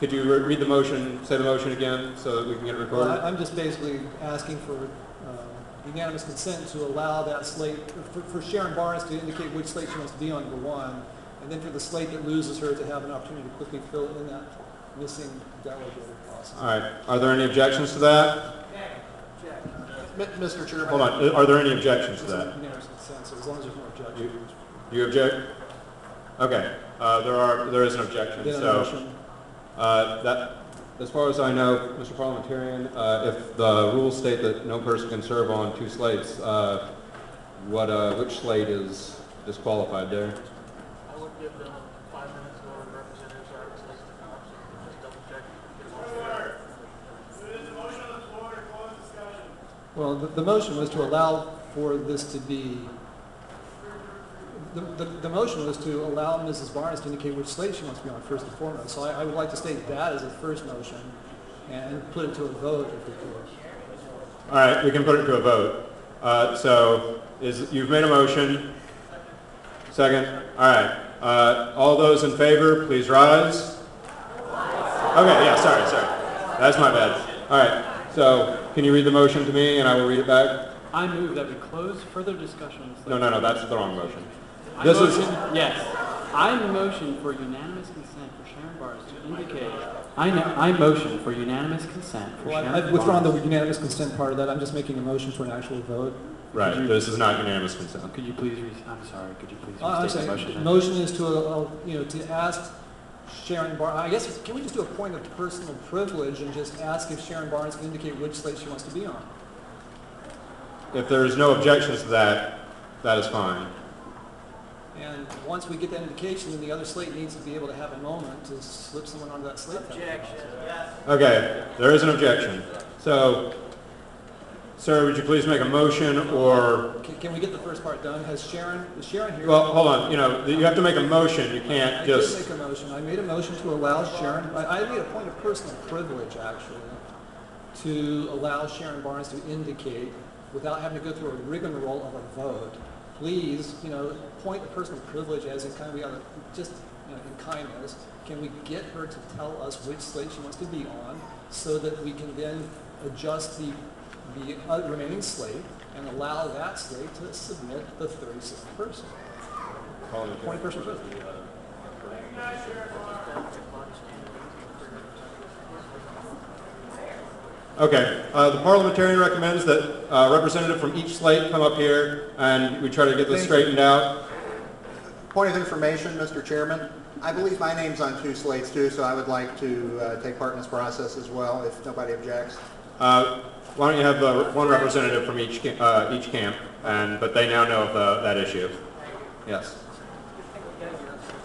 Could you read the motion, say the motion again, so that we can get it recorded? Well, I'm just basically asking for unanimous consent to allow that slate, for Sharon Barnes to indicate which slate she wants to be on, number one, and then for the slate that loses her to have an opportunity to quickly fill in that missing delegate process. All right. Are there any objections to that? Mr. Chairman. Hold on. Are there any objections to that? Unanimous consent, so as long as there's no objection. You object? Okay. There is an objection. Then a So motion. that, as far as I know, Mr. Parliamentarian, if the rules state that no person can serve on 2 slates, which slate is disqualified there? I would give them 5 minutes or representatives are slates to come up, so just double check. There's a motion on the floor to close discussion. Well, the motion was to allow for this to be, the motion was to allow Mrs. Barnes to indicate which slate she wants to be on first and foremost. So I would like to state that as a first motion and put it to a vote if we could. All right, we can put it to a vote. You've made a motion. Second. All right. All those in favor, please rise. Okay, yeah, sorry. That's my bad. All right. So can you read the motion to me and I will read it back? I move that we close further discussion on the slate. No, that's the wrong motion. I motion for unanimous consent for Sharon Barnes to indicate. I motion for unanimous consent for Sharon Barnes. I've withdrawn the unanimous consent part of that. I'm just making a motion for an actual vote. Right. This is not unanimous consent. Could you please? I'm sorry. Could you please I'm restate the saying motion? motion is to ask Sharon Barnes. I guess can we just do a point of personal privilege and just ask if Sharon Barnes can indicate which slate she wants to be on? If there is no objections to that, that is fine. And once we get that indication, then the other slate needs to be able to have a moment to slip someone onto that slate. Objection. Yes. Okay, there is an objection. So, sir, would you please make a motion or... Can we get the first part done? Is Sharon here? Well, hold on. You have to make a motion. You can't just... I did make a motion. I made a motion to allow Sharon... I made a point of personal privilege, actually, to allow Sharon Barnes to indicate, without having to go through a rigmarole of a vote, please, point of personal privilege as in kind of just in kindness, can we get her to tell us which slate she wants to be on so that we can then adjust the remaining slate and allow that slate to submit the 36th person. Point of personal privilege. Okay. The parliamentarian recommends that a representative from each slate come up here and we try to get this straightened out. Point of information, Mr. Chairman. I believe my name's on 2 slates too, so I would like to take part in this process as well, if nobody objects. Why don't you have one representative from each camp, but they now know of that issue. Yes.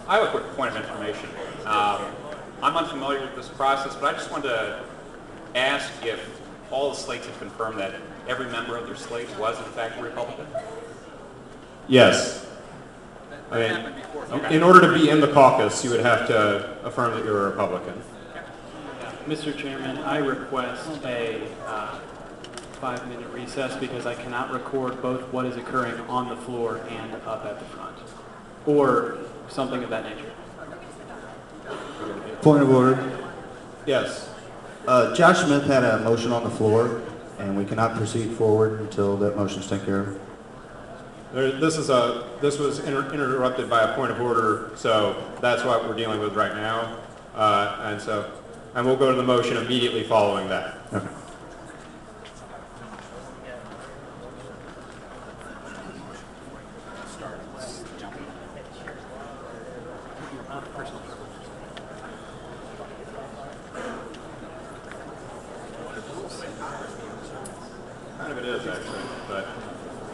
I have a quick point of information. I'm unfamiliar with this process, but I just wanted to ask if all the slates have confirmed that every member of their slate was in fact a Republican? Yes. I mean, in order to be in the caucus, you would have to affirm that you're a Republican. Mr. Chairman, I request a 5-minute recess because I cannot record both what is occurring on the floor and up at the front, or something of that nature. Point of order. Yes. Josh Smith had a motion on the floor, and we cannot proceed forward until that motion is taken care of. This was interrupted by a point of order, so that's what we're dealing with right now. And we'll go to the motion immediately following that. Okay. Kind of it is, actually, but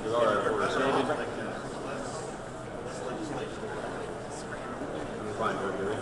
you are out of order. I'm fine, don't do it.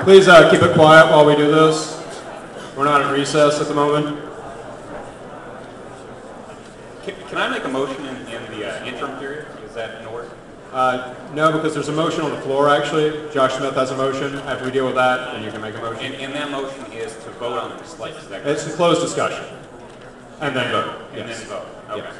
Please keep it quiet while we do this. We're not at recess at the moment. Can I make a motion in the interim period? Is that in order? No, because there's a motion on the floor, actually. Josh Smith has a motion. If we deal with that, then you can make a motion. And that motion is to vote on the slate. Is that correct? It's a closed discussion. And then vote. And Yes. then vote. Okay. Yes.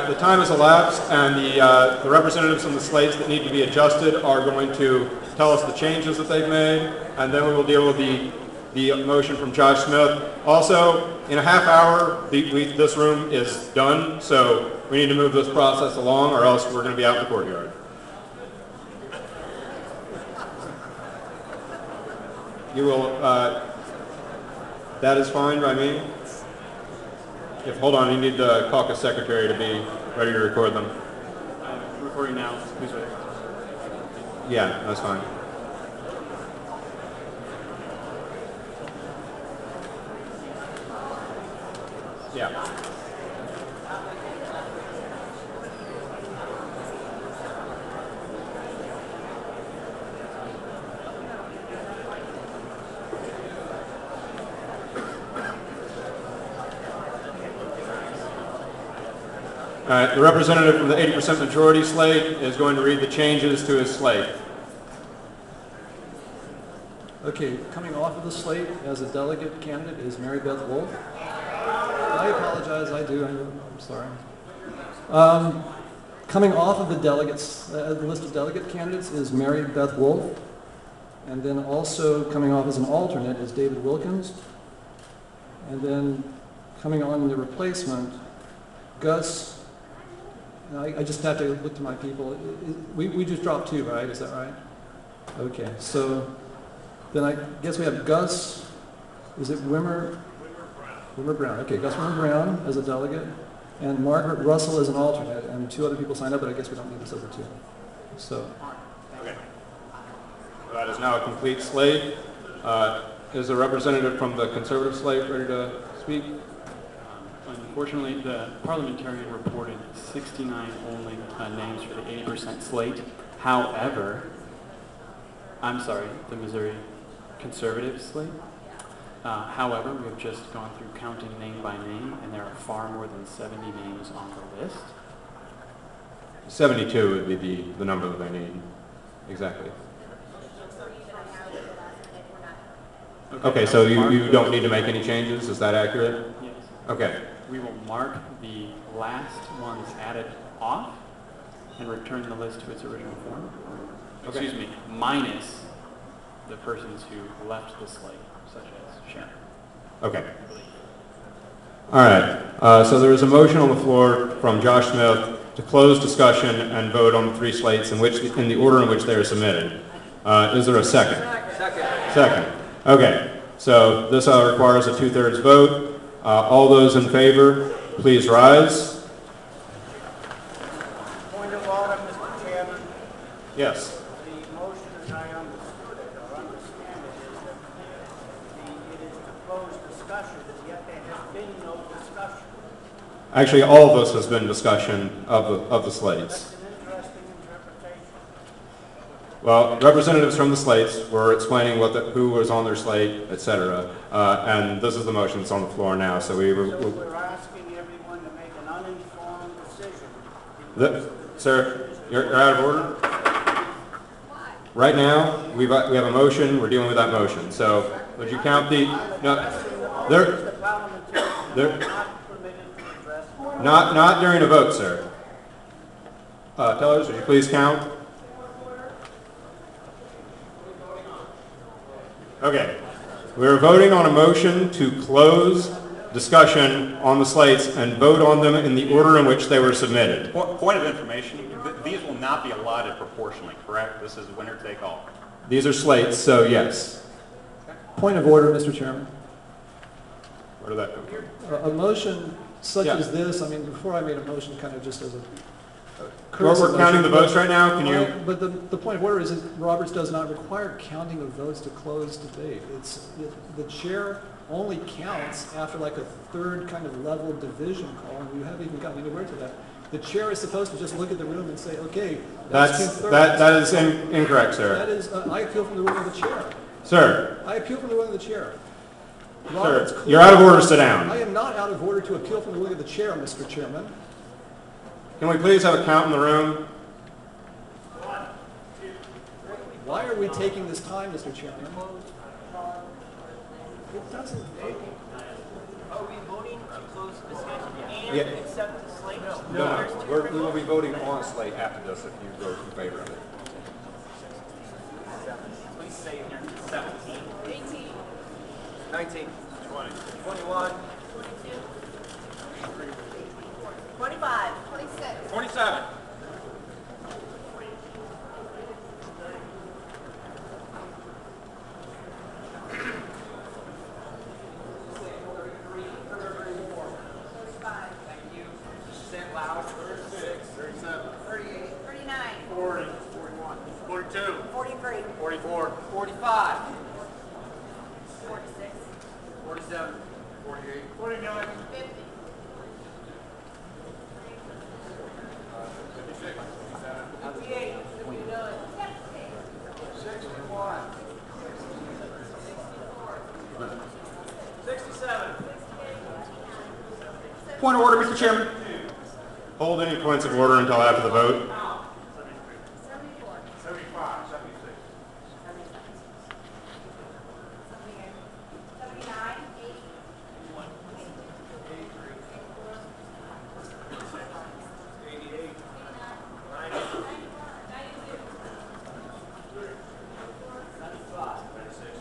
The time has elapsed, and the representatives on the slates that need to be adjusted are going to tell us the changes that they've made, and then we will deal with the motion from Josh Smith. Also, in a half hour, this room is done, so we need to move this process along, or else we're going to be out in the courtyard. You will, that is fine by me. Hold on, you need the caucus secretary to be ready to record them. Recording now. Please wait. Yeah, that's fine. Yeah. All right, the representative from the 80% majority slate is going to read the changes to his slate. Okay, coming off of the slate as a delegate candidate is Mary Beth Wolf. I apologize, I do, I'm sorry. Coming off of the delegates, the list of delegate candidates is Mary Beth Wolf. And then also coming off as an alternate is David Wilkins. And then coming on the replacement, Gus. I just have to look to my people. We just dropped 2, right? Is that right? Okay, so then I guess we have Gus, is it Wimmer? Wimmer Brown. Okay, Gus Wimmer Brown as a delegate, and Margaret Russell as an alternate, and 2 other people signed up, but I guess we don't need this other 2. So. Okay. That is now a complete slate. Is the representative from the conservative slate ready to speak? Unfortunately, the parliamentarian reported 69 only names for the 80% slate. However, I'm sorry, the Missouri conservative slate. However, we have just gone through counting name by name, and there are far more than 70 names on the list. 72 would be the number that I need. Exactly. Okay, so you don't need to make any changes? Is that accurate? Yes. Okay. We will mark the last ones added off and return the list to its original form. Okay. Excuse me, minus the persons who left the slate, such as Sharon. Okay. All right. So there is a motion on the floor from Josh Smith to close discussion and vote on the 3 slates in the order in which they are submitted. Is there a second? Second. Okay. So this requires a 2/3 vote. All those in favor, please rise. Point of order, Mr. Chairman. Yes. The motion as I understood it or understand it is that it is to close discussion, yet there has been no discussion. Actually, all of this has been discussion of the slates. That's an interesting interpretation. Well, representatives from the slates were explaining who was on their slate, etc. And this is the motion that's on the floor now. So we're asking everyone to make an uninformed decision. Sir, you're out of order. Right now, we have a motion. We're dealing with that motion. So would you count the? No, not during a vote, sir. Tellers, would you please count? Okay. We're voting on a motion to close discussion on the slates and vote on them in the order in which they were submitted. Point of information, these will not be allotted proportionally, correct? This is winner take all. These are slates, so yes. Point of order, Mr. Chairman. Where did that come from? A motion such as this, I mean, before I made a motion kind of just as a courtesy We're counting the votes right now. Can you? But the point of order is that Roberts does not require counting of votes to close debate. The chair only counts after like a 3rd kind of level division call, and you haven't even gotten anywhere to that. The chair is supposed to just look at the room and say, okay, that's 2/3. That is incorrect, sir. That is, I appeal from the room of the chair. Sir. I appeal from the room of the chair. Sir, you're out of order. Sit down. I am not out of order to appeal from the ruling of the chair, Mr. Chairman. Can we please have a count in the room? Why are we taking this time, Mr. Chairman? It doesn't. Are we voting to close the discussion and Yeah. accept the slate? No. We will be voting on a slate after this if you vote in favor of it. Please say 17, 18, 19, 20, 21, 22, 25, 26, 27. 44. 45. 46. 47. 48. 49. 50. 56. 58. 59. 61. 67. Point of order, Mr. Chairman. Hold any points of order until after the vote. 75. 76. 79, 80. 88. 90. 95. 96.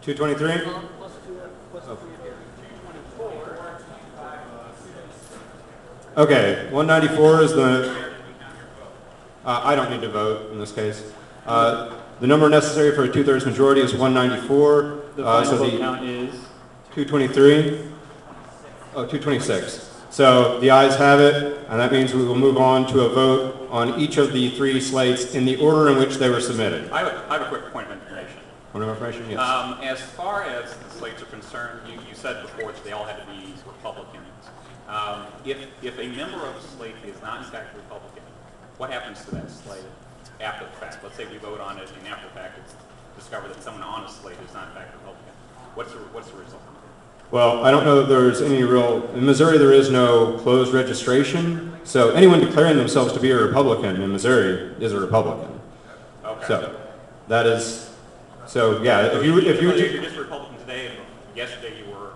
223? Okay, 194 is the, I don't need to vote in this case. The number necessary for a 2/3 majority is 194. The final so vote the count is? 223? Oh, 226. So the ayes have it, and that means we will move on to a vote on each of the three slates in the order in which they were submitted. I have a quick point of information. Point of information, yes. As far as the slates are concerned, you said before that they all had to be Republicans. If a member of the slate is not in fact Republican, what happens to that slate after the fact? Let's say we vote on it and after the fact it's discovered that someone on a slate is not in fact Republican. What's the result? Well, I don't know that there's any real, in Missouri there is no closed registration, so anyone declaring themselves to be a Republican in Missouri is a Republican. Okay. So, that is, so yeah, if you if you're just a Republican today, and yesterday you were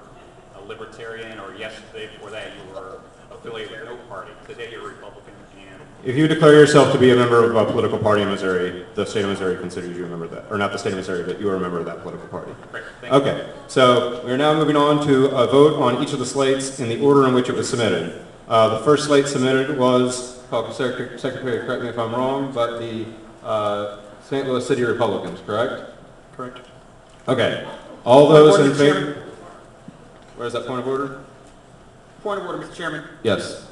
a Libertarian, or yesterday before that you were affiliated with no party, today you're a Republican, and if you declare yourself to be a member of a political party in Missouri, the state of Missouri considers you a member of that, or not the state of Missouri, but you are a member of that political party. Great, thank you. Okay, so we are now moving on to a vote on each of the slates in the order in which it was submitted. The first slate submitted was, Caucus Secretary, correct me if I'm wrong, but the St. Louis City Republicans, correct? Correct. Okay, all those in Mr. favor? Chairman. Where is that point of order? Point of order, Mr. Chairman. Yes.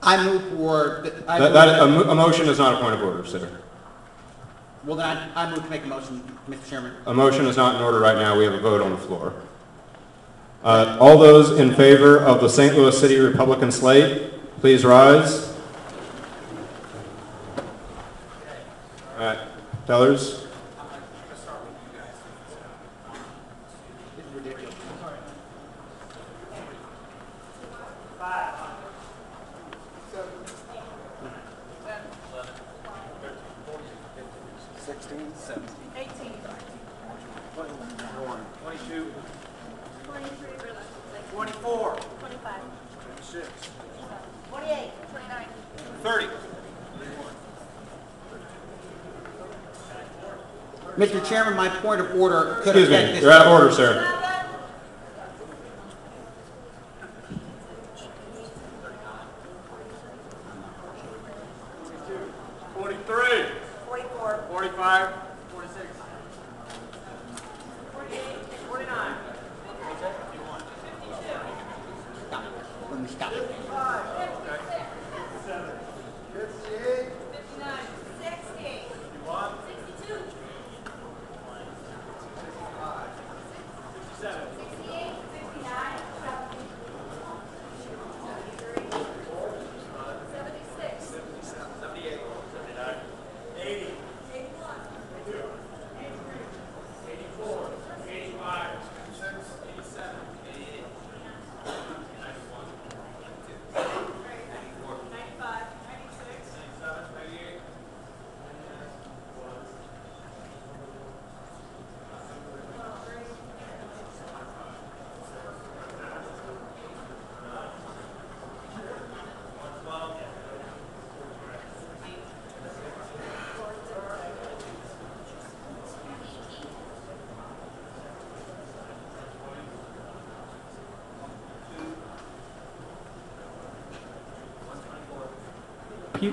I move for... A motion is not a point of order, sir. Well, then I move to make a motion, Mr. Chairman. A motion is not in order right now. We have a vote on the floor. All those in favor of the St. Louis City Republican slate, please rise. All right, tellers. Mr. Chairman, my point of order could Excuse affect me, this. you're out of order, sir.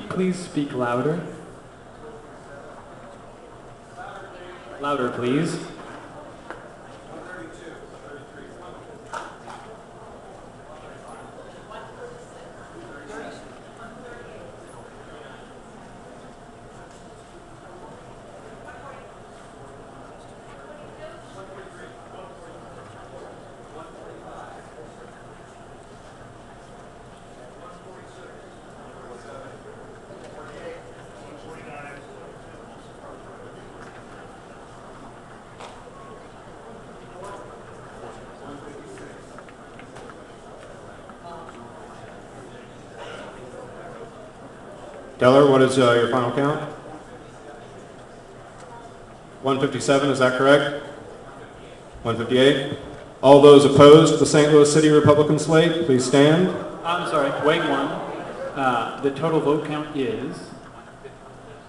Please speak louder. Louder, please. Teller, what is your final count? 157, is that correct? 158? All those opposed to the St. Louis City Republican slate, please stand. I'm sorry, wait one. The total vote count is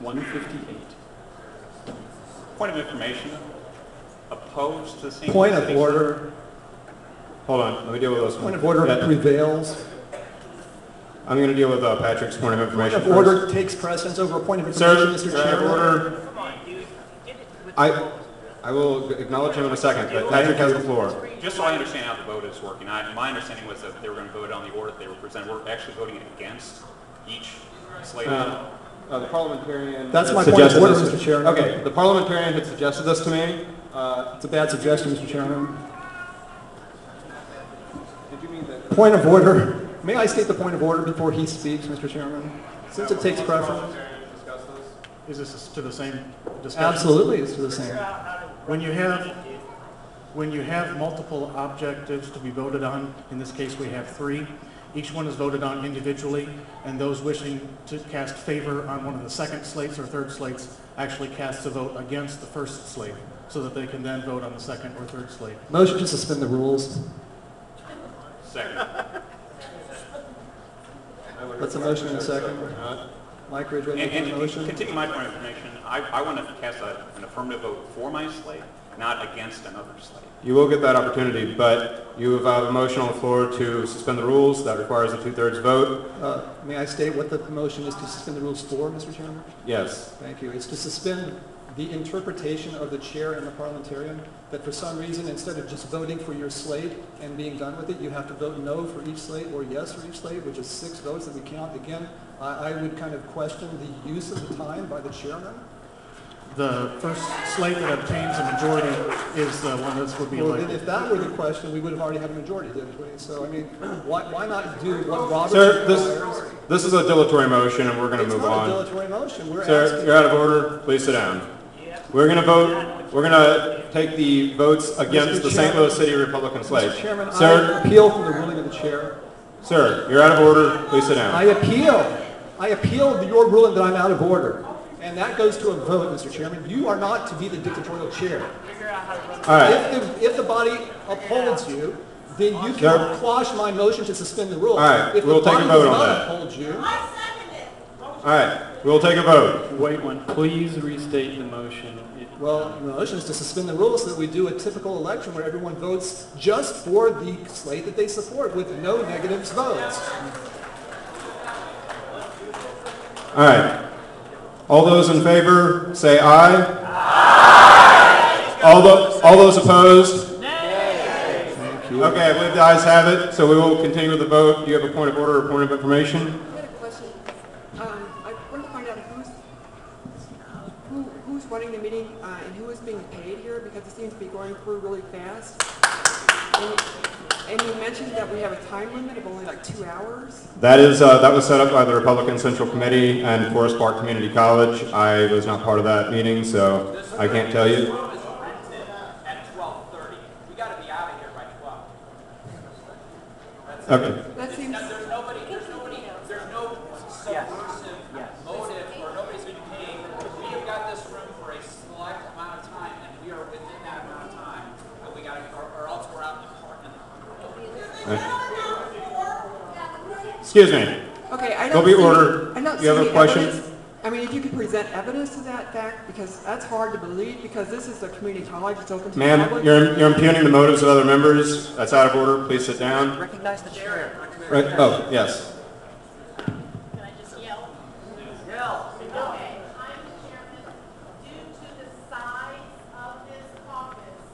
158. Point of information. Opposed to the St. Point Louis of City order. Hold on, let me deal with this one. Point of order prevails. I'm going to deal with Patrick's point of information Point of order takes precedence over a point of information, Mr. Chairman. Order. I will acknowledge him in a second, but Patrick has the floor. Just so I understand how the vote is working, my understanding was that they were going to vote on the order that they were presented. We're actually voting against each slate. The parliamentarian. That's my point of order, Mr. Chairman. Okay, the parliamentarian had suggested this to me. It's a bad suggestion, Mr. Chairman. Did you mean that? Point of order. May I state the point of order before he speaks, Mr. Chairman? Since it takes preference. Is this to the same discussion? Absolutely, it's to the same. When you have multiple objectives to be voted on, in this case we have 3, each one is voted on individually, and those wishing to cast favor on one of the second slates or third slates actually cast a vote against the first slate, so that they can then vote on the second or third slate. Motion to suspend the rules. Second. That's a motion and a second. Mike Ridge, ready for the motion? Continue my point of information. I want to cast an affirmative vote for my slate, not against another slate. You will get that opportunity, but you have a motion on the floor to suspend the rules. That requires a 2/3 vote. May I state what the motion is to suspend the rules for, Mr. Chairman? Yes. Thank you. It's to suspend the interpretation of the chair and the parliamentarian that for some reason, instead of just voting for your slate and being done with it, you have to vote no for each slate or yes for each slate, which is 6 votes that we count. Again, I would kind of question the use of the time by the chairman. the first slate that obtains a majority is the one that would be Well, then elected. if that were the question, we would have already had a majority, didn't we? So, I mean, why not do what Robert Sir, requires? this is a dilatory motion, and we're going to move It's not a on. dilatory motion. We're Sir, asking. you're out of order. Please sit down. We're going to vote. We're going to take the votes against Mr. the St. Chairman. Louis City Republican slate. Mr. Chairman, Sir, I appeal from the ruling of the chair. sir, you're out of order. Please sit down. I appeal your ruling that I'm out of order. And that goes to a vote, Mr. Chairman. You are not to be the dictatorial chair. All right. If the body upholds you, then you can quash my motion to suspend the rules. All right, If we'll the take a body vote does on not that. uphold you, All right. We'll take a vote. Wait one. Please restate the motion. well, the motion is to suspend the rules so that we do a typical election where everyone votes just for the slate that they support with no negatives votes. All right. All those in favor, say aye. Aye. All those opposed? Nay. Thank you. Okay, I believe the ayes have it, so we will continue with the vote. Do you have a point of order or point of information? I had a question. I wanted to find out who's running the meeting and who is being paid here, because it seems to be going through really fast. And you mentioned that we have a time limit of only like 2 hours. That was set up by the Republican Central Committee and Forest Park Community College. I was not part of that meeting, so I can't tell you. At 12:30. We got to be out of here by 12. Okay. That seems. There's no subversive motive, or nobody's getting paid. We have got this room for a select amount of time, and we are within that amount of time. And we got to, or else we're out in the park. Excuse me. Okay, I There'll don't be see, order. I don't You have see a any question? evidence. I mean, if you could present evidence to that fact, because that's hard to believe, because this is a community college, it's open to the Ma'am, public. you're impugning the motives of other members. That's out of order. Please sit down. Recognize the chair. Right. Oh, yes. Can I just yell? Yell. Okay, I'm the chairman. Due to the size of this caucus,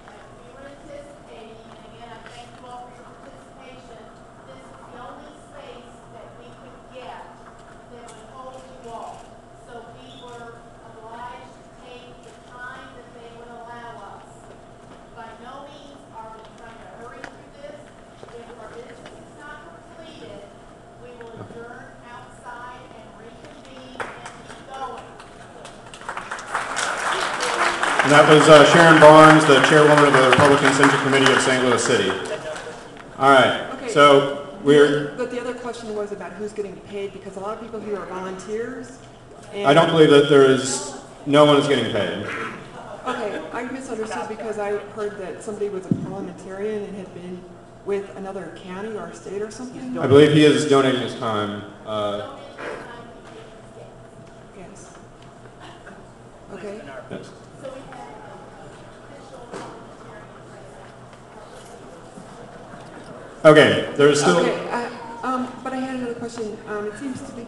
as we were anticipating, and again, I thank you all for your participation, this is the only space that we could get that would hold you all. So we were obliged to take the time that they would allow us. By no means are we trying to hurry through this. If our business is not completed, we will adjourn outside and reconvene and keep going. And that was Sharon Barnes, the chairwoman of the Republican Central Committee of St. Louis City. All right. Okay. So we're. But the other question was about who's getting paid, because a lot of people here are volunteers. And I don't believe that no one is getting paid. Okay, I misunderstood because I heard that somebody was a parliamentarian and had been with another county or state or something. I believe he is donating his time. Yes. Okay. Yes. Okay, there's still. Okay, but I had another question. It seems to be.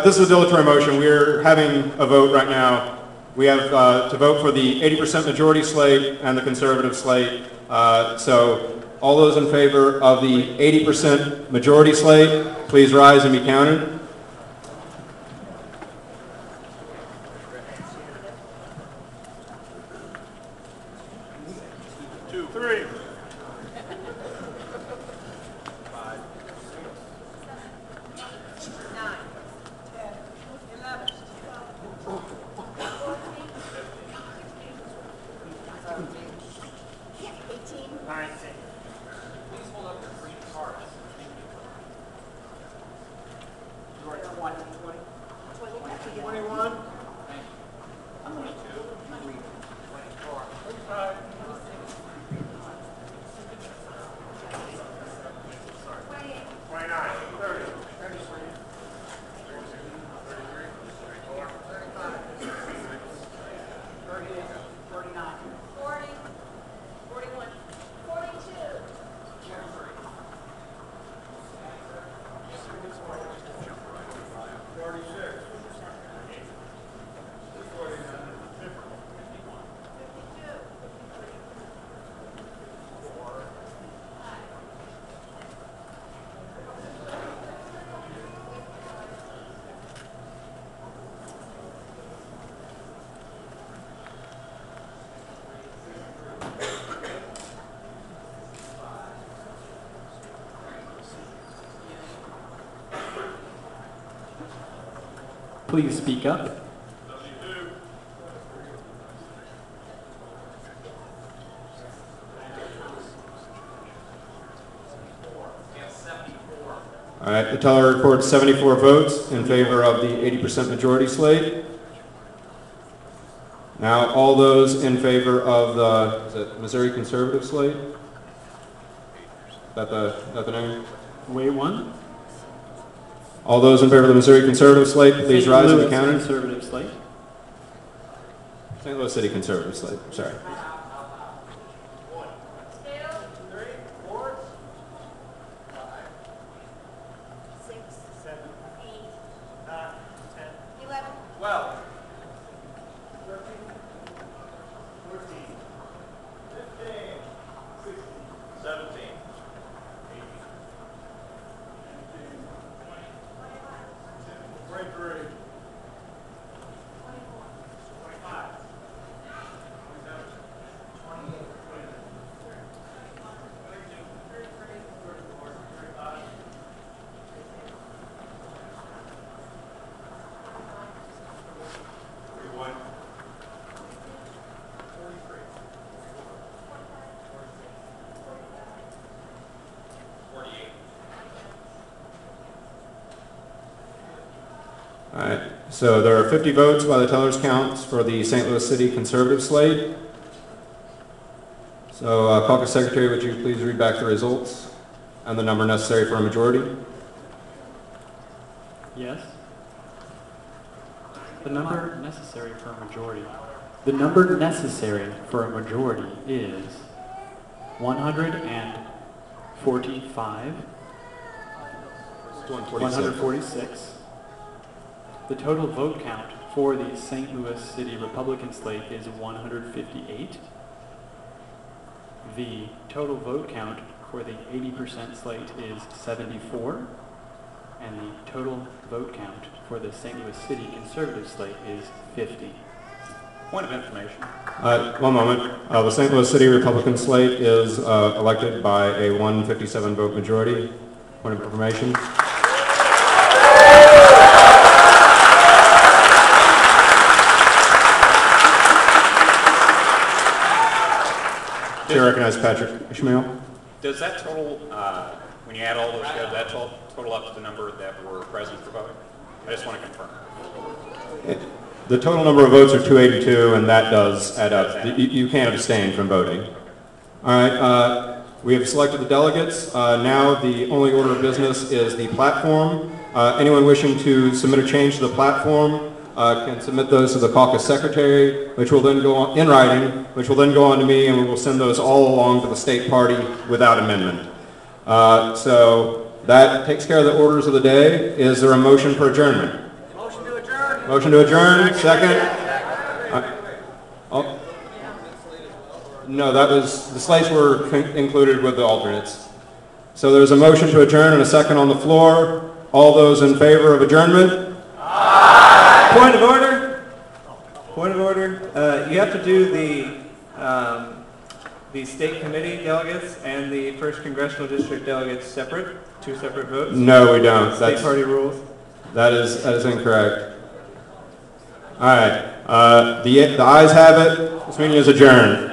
This is a dilatory motion. We're having a vote right now. We have to vote for the 80% majority slate and the conservative slate. So all those in favor of the 80% majority slate, please rise and be counted. Please hold up your green cards. You are 20. 21. 22. 24. 25. 29. 30. 49. 40. 41. 42. 46. please speak up. All right, the teller records 74 votes in favor of the 80% majority slate. Now, all those in favor of the, is it Missouri conservative slate? Is that the name? Wait one. All those in favor of the Missouri conservative slate, please St. rise and Louis be counted. conservative slate. St. Louis City conservative slate, sorry. 48. All right, so there are 50 votes by the teller's counts for the St. Louis City conservative slate. So, Caucus Secretary, would you please read back the results and the number necessary for a majority? Yes. The number necessary for a majority. The number necessary for a majority is 145, 146. The total vote count for the St. Louis City Republican slate is 158. The total vote count for the 80% slate is 74. And the total vote count for the St. Louis City conservative slate is 50. Point of information. One moment. The St. Louis City Republican slate is elected by a 157 vote majority. Point of information. Chair recognizes Patrick Ishmael. Does that total, when you add all those together, that total up to the number that were present for voting? I just want to confirm. The total number of votes are 282, and that does add up. You can't abstain from voting. All right, we have selected the delegates. Now the only order of business is the platform. Anyone wishing to submit a change to the platform can submit those to the caucus secretary, which will then go on in writing, which will then go on to me, and we will send those all along to the state party without amendment. So that takes care of the orders of the day. Is there a motion for adjournment? Motion to adjourn. Motion to adjourn, second. No, that was, the slates were included with the alternates. So there's a motion to adjourn and a second on the floor. All those in favor of adjournment? Aye. Point of order. Point of order. You have to do the state committee delegates and the 1st Congressional District delegates separate, 2 separate votes. No, we don't. State party rules. That is incorrect. All right. The ayes have it. This meeting is adjourned.